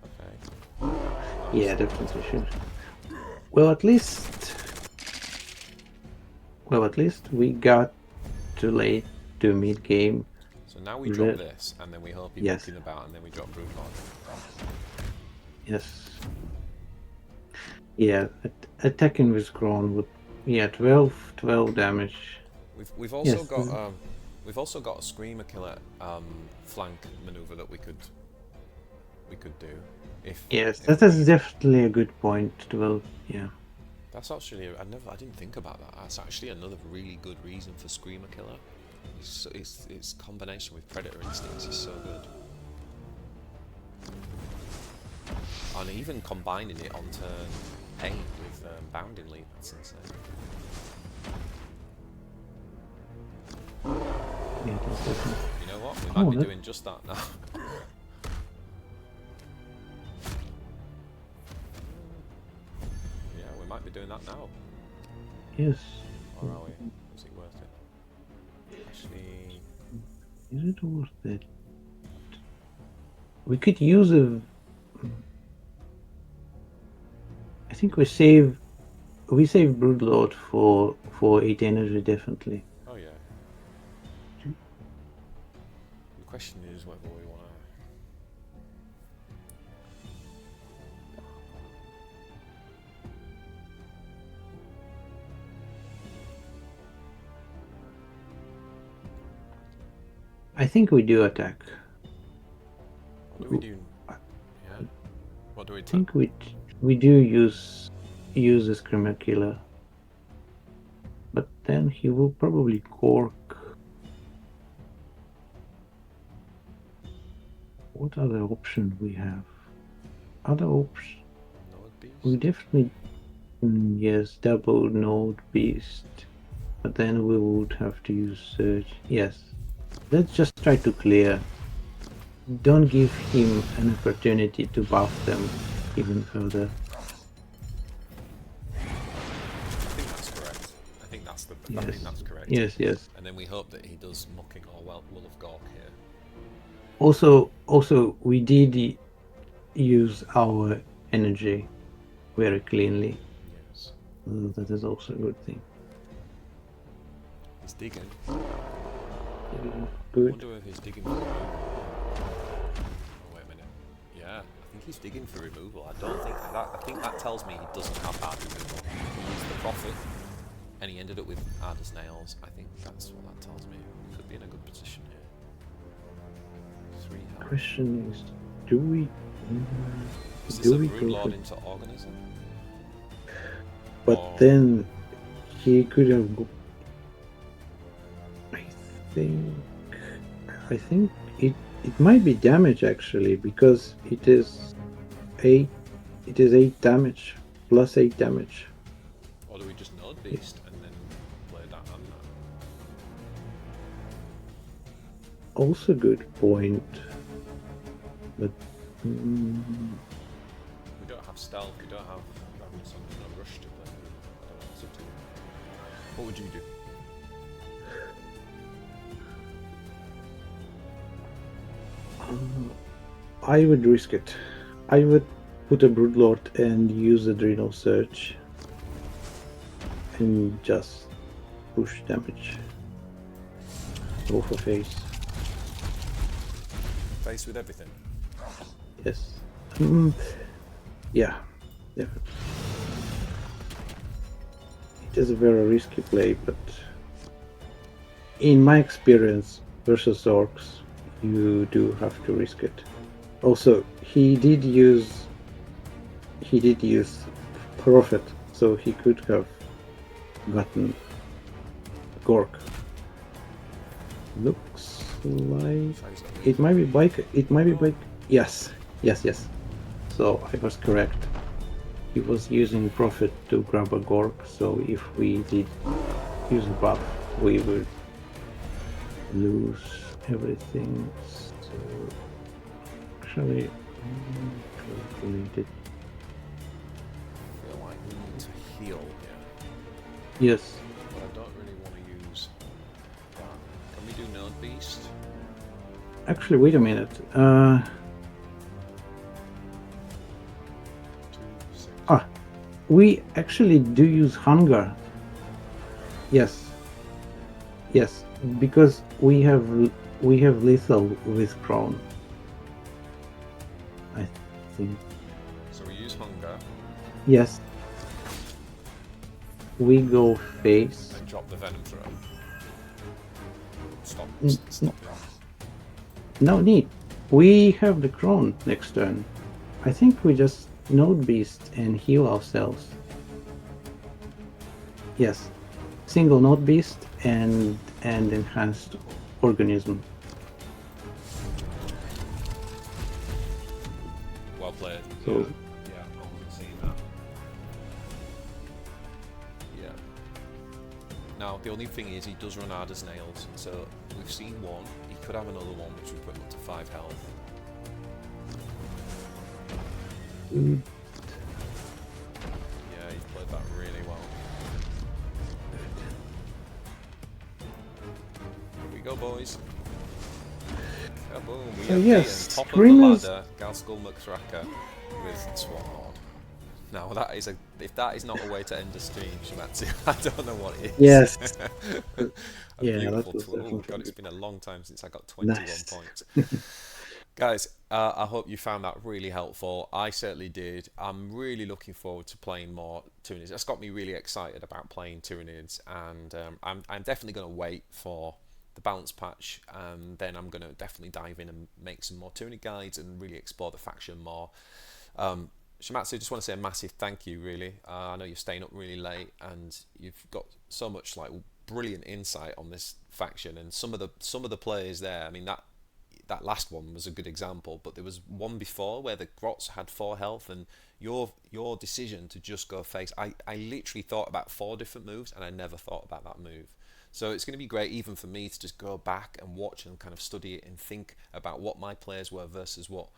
Okay. Yeah, definitely should. Well, at least we got too late to mid game. So now we drop this, and then we hope he's looking about, and then we drop Broodlord. Yes. Yeah, attacking with Chrome would 12 damage. We've also got a Screamer Killer flank maneuver that we could do. Yes, that is definitely a good point. 12, yeah. That's actually I didn't think about that. That's actually another really good reason for Screamer Killer. Its combination with Predator Instincts is so good, and even combining it on turn 8 with Bounding Leap, that's insane. Yeah, that's definitely. You know what? We might be doing just that now. Yeah, we might be doing that now. Yes. Or are we? Is it worth it? Actually, is it worth it? We could use a. I think we save Broodlord for 8 energy definitely. oh yeah. The question is whether we want to. I think we do attack. What do we do? Yeah. What do we I attack? think we do use the Screamer Killer, but then he will probably cork. What other option we have? Other options? Node Beast? We definitely yes, double Node Beast, but then we would have to use Surge. Yes, let's just try to clear. Don't give him an opportunity to buff them even further. I think that's correct. I think that's correct. Yes. And then we hope that he does Mucking or Wool of Gork here. Also, we did use our energy very cleanly. Yes. That is also a good thing. He's digging. Good. I wonder if he's digging for removal. Oh, wait a minute. Yeah, I think he's digging for removal. I think that tells me he doesn't have hard removal. He used the Prophet, and he ended up with Ardous Nails. I think that's what that tells me. He could be in a good position here. 3 health. Question is, do we? Is this a Broodlord into Organism? But then he could have. I think it might be damage actually, because it is 8 damage plus 8 damage. Or do we just Node Beast and then play that and that? Also good point, but We don't have stealth, we don't have something no rush to play. I don't know what's up to you. What would you do? I would risk it. I would put a Broodlord and use Adrenal Surge and just push damage. Go for face. Face with everything. Yes. Yeah, definitely. It is a very risky play, but in my experience versus orcs, you do have to risk it. Also, he did use Prophet, so he could have gotten Gork. Looks like it might be bike. It might be bike. Yes. So I was correct. He was using Prophet to grab a Gork, so if we did use a buff, we would lose everything. So actually, calculated. I feel like we need to heal here. Yes. But I don't really want to use that. Can we do Node Beast? Actually, wait a minute. 2, 6. We actually do use Hunger. Yes, because we have lethal with Prone. I think. So we use Hunger. Yes. We go face. And drop the Venom Throw. Stop. No need. We have the Crone next turn. I think we just Node Beast and heal ourselves. Yes. Single Node Beast and enhanced organism. Well played. So yeah, I wasn't seeing that. Yeah. Now the only thing is he does run Ada's Nails, so we've seen one. He could have another one which would put him up to 5 health. Yeah, he played that really well. Here we go, boys. Kaboom. We So have yes, beaten top Screamers... of the ladder, Galskull McThracker with Swarmlord. Now that is if that is not a way to end a stream, Shumatsu, I don't know what is. Yes. A Yeah, beautiful that was tool. Oh definitely god, it's been a long time since I got 21 nice. points. Guys, I hope you found that really helpful. I certainly did. I'm really looking forward to playing more Tyranids. That's got me really excited about playing Tyranids, and I'm definitely going to wait for the balance patch, and then I'm going to definitely dive in and make some more Tyranid guides and really explore the faction more. Shumatsu, just want to say a massive thank you, really. I know you're staying up really late, and you've got so much like brilliant insight on this faction, and some of the players there. I mean, that last one was a good example, but there was one before where the Grots had 4 health, and your decision to just go face. I literally thought about 4 different moves, and I never thought about that move. So it's going to be great even for me to just go back and watch and kind of study it and think about what my players were versus what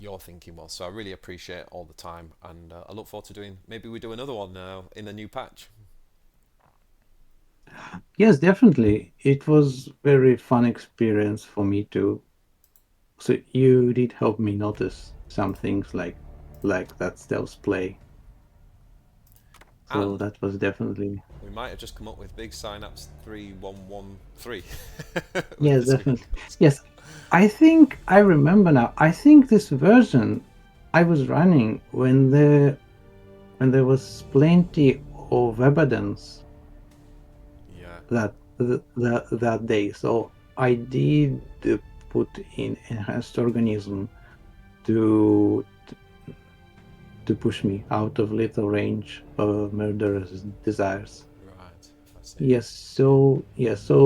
your thinking was. So I really appreciate all the time, and I look forward to doing, maybe we do another one now in the new patch. Yes, definitely. It was very fun experience for me too. So you did help me notice some things like that stealth play. So And that was definitely... we might have just come up with big Synapse 3113. Yes, definitely. Yes, I think I remember now. I think this version I was running when there was plenty of evidence. Yeah. That day. So I did put in enhanced organism to push me out of lethal range of murderous desires. Right. I see. Yes. So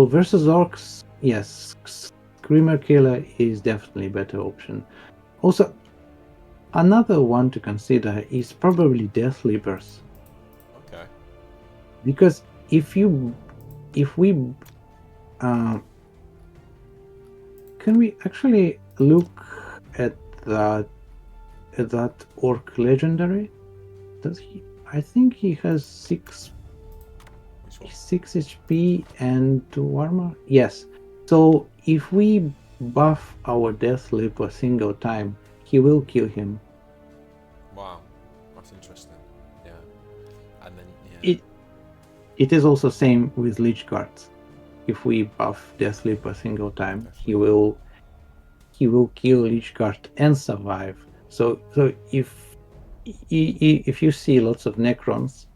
versus orcs, yes, Screamer Killer is definitely a better option. Also, another one to consider is probably Death Leapers. Okay. Because if we can we actually look at that orc legendary? Does he? I think he has 6 HP and 2 armor. Yes. So if we buff our Death Leap a single time, he will kill him. Wow. It is also same with Lich cards. If we buff Deathleap a single time, he will kill Lich card and survive. So if you see lots of Necrons,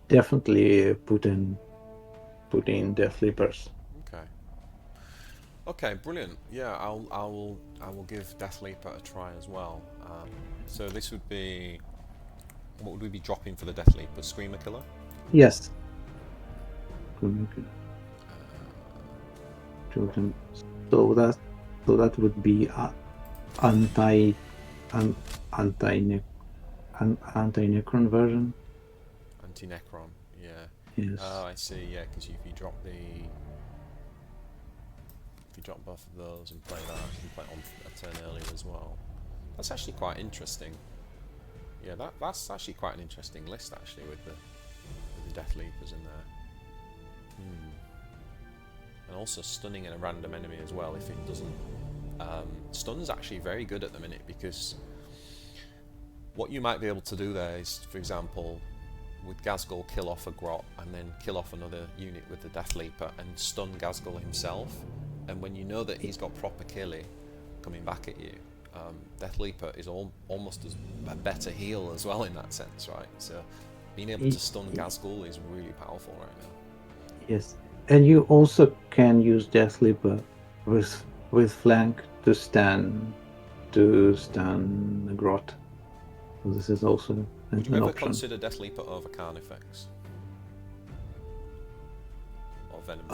definitely put in Deathleapers. Okay. Okay, brilliant. Yeah, I will give Deathleap a try as well. So this would be, what would we be dropping for the Deathleap? A Screamer Killer? Yes. So that would be anti Necron version. Anti-Necron, yeah. Yes. Oh, I see. Yeah, because if you drop both of those and play that, you can play it on a turn earlier as well. That's actually quite interesting. Yeah, that's actually quite an interesting list actually with the Deathleapers in there. And also stunning in a random enemy as well if it doesn't. Stun's actually very good at the minute, because what you might be able to do there is, for example, with Ghazghkull, kill off a Grot and then kill off another unit with the Deathleaper and stun Ghazghkull himself. And when you know that he's got proper killie coming back at you, Deathleaper is almost as a better heal as well in that sense, right? So being able to stun Ghazghkull is really powerful right now. Yes, and you also can use Deathleaper with flank to stun the Grot. So this is also an option. Would you ever consider Deathleaper over Carnifex? Or Venom?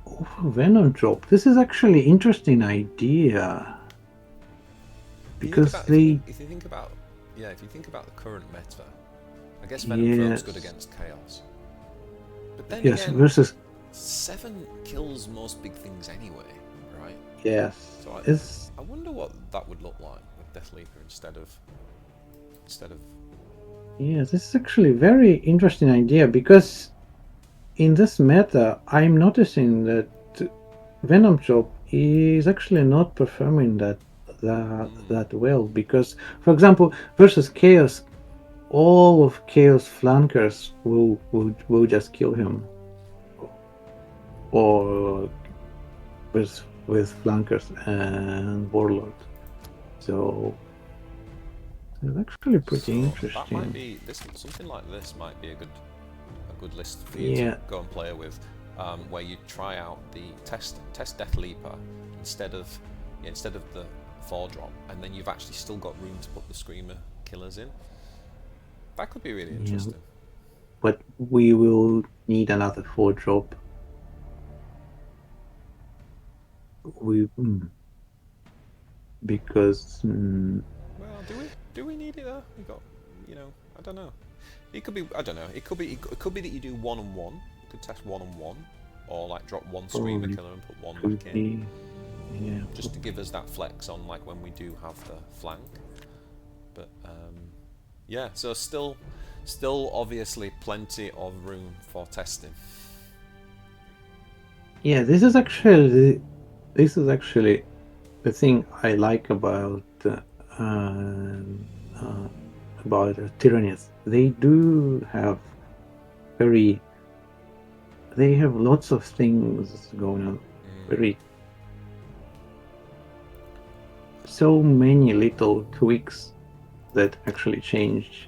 Over Venom Drop. This is actually interesting idea. Because if you think about the current meta, I guess Venom Throat's good against Chaos. But then again, versus 7 kills most big things anyway, right? Yes. So I wonder what that would look like with Deathleaper instead of. Yeah, this is actually a very interesting idea, because in this meta, I'm noticing that Venom Chop is actually not performing that well, because, for example, versus Chaos, all of Chaos flankers will just kill him, or with flankers and Warlord. So it's actually pretty interesting. That might be something like this might be a good list for you to go and play with, where you try out the test Deathleaper instead of the 4-drop, and then you've actually still got room to put the Screamer Killers in. That could be really interesting. But we will need another 4-drop. Because well, do we need it though? We got, I don't know. It could be, I don't know. It could be that you do 1-on-1. You could test 1-on-1, or like drop one Screamer Killer and put one back in. Yeah. Just to give us that flex on like when we do have the flank. But yeah, so still obviously plenty of room for testing. Yeah, this is actually the thing I like about Tyranids. They do have they have lots of things going on. So many little tweaks that actually change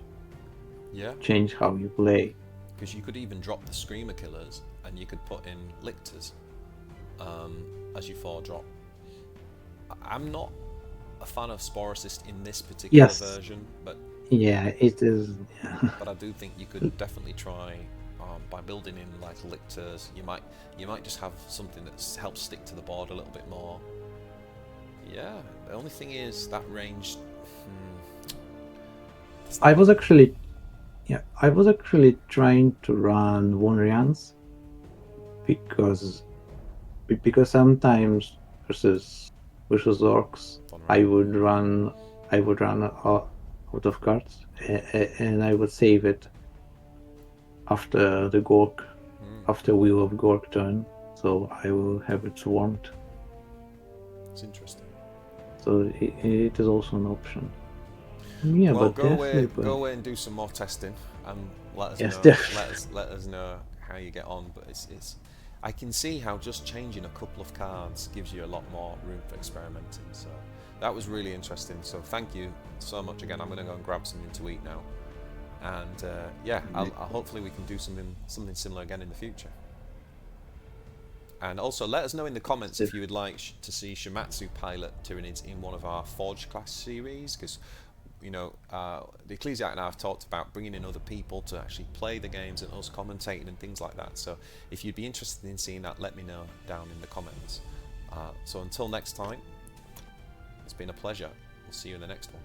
how you play. Because you could even drop the Screamer Killers and you could put in Lictors as your 4-drop. I'm not a fan of Spore Assist in this particular version, but yeah, it is. But I do think you could definitely try by building in like Lictors. You might just have something that helps stick to the board a little bit more. Yeah, the only thing is that range. I was actually trying to run Wonrians because sometimes versus orcs I would run out of cards and I would save it after the Gork, after Wheel of Gork turn, so I will have it swarmed. It's interesting. So it is also an option. Yeah, Well, but definitely. go away and do some more testing, and let us Yes, know. definitely. Let us know how you get on. But it's I can see how just changing a couple of cards gives you a lot more room for experimenting. So that was really interesting. So thank you so much again. I'm going to go and grab something to eat now, and yeah, hopefully we can do something similar again in the future. And also let us know in the comments if you would like to see Shumatsu pilot Tyranids in one of our Forge class series, because you know, the Ecclesiarch and I have talked about bringing in other people to actually play the games and us commentating and things like that. So if you'd be interested in seeing that, let me know down in the comments. So until next time, it's been a pleasure. We'll see you in the next one.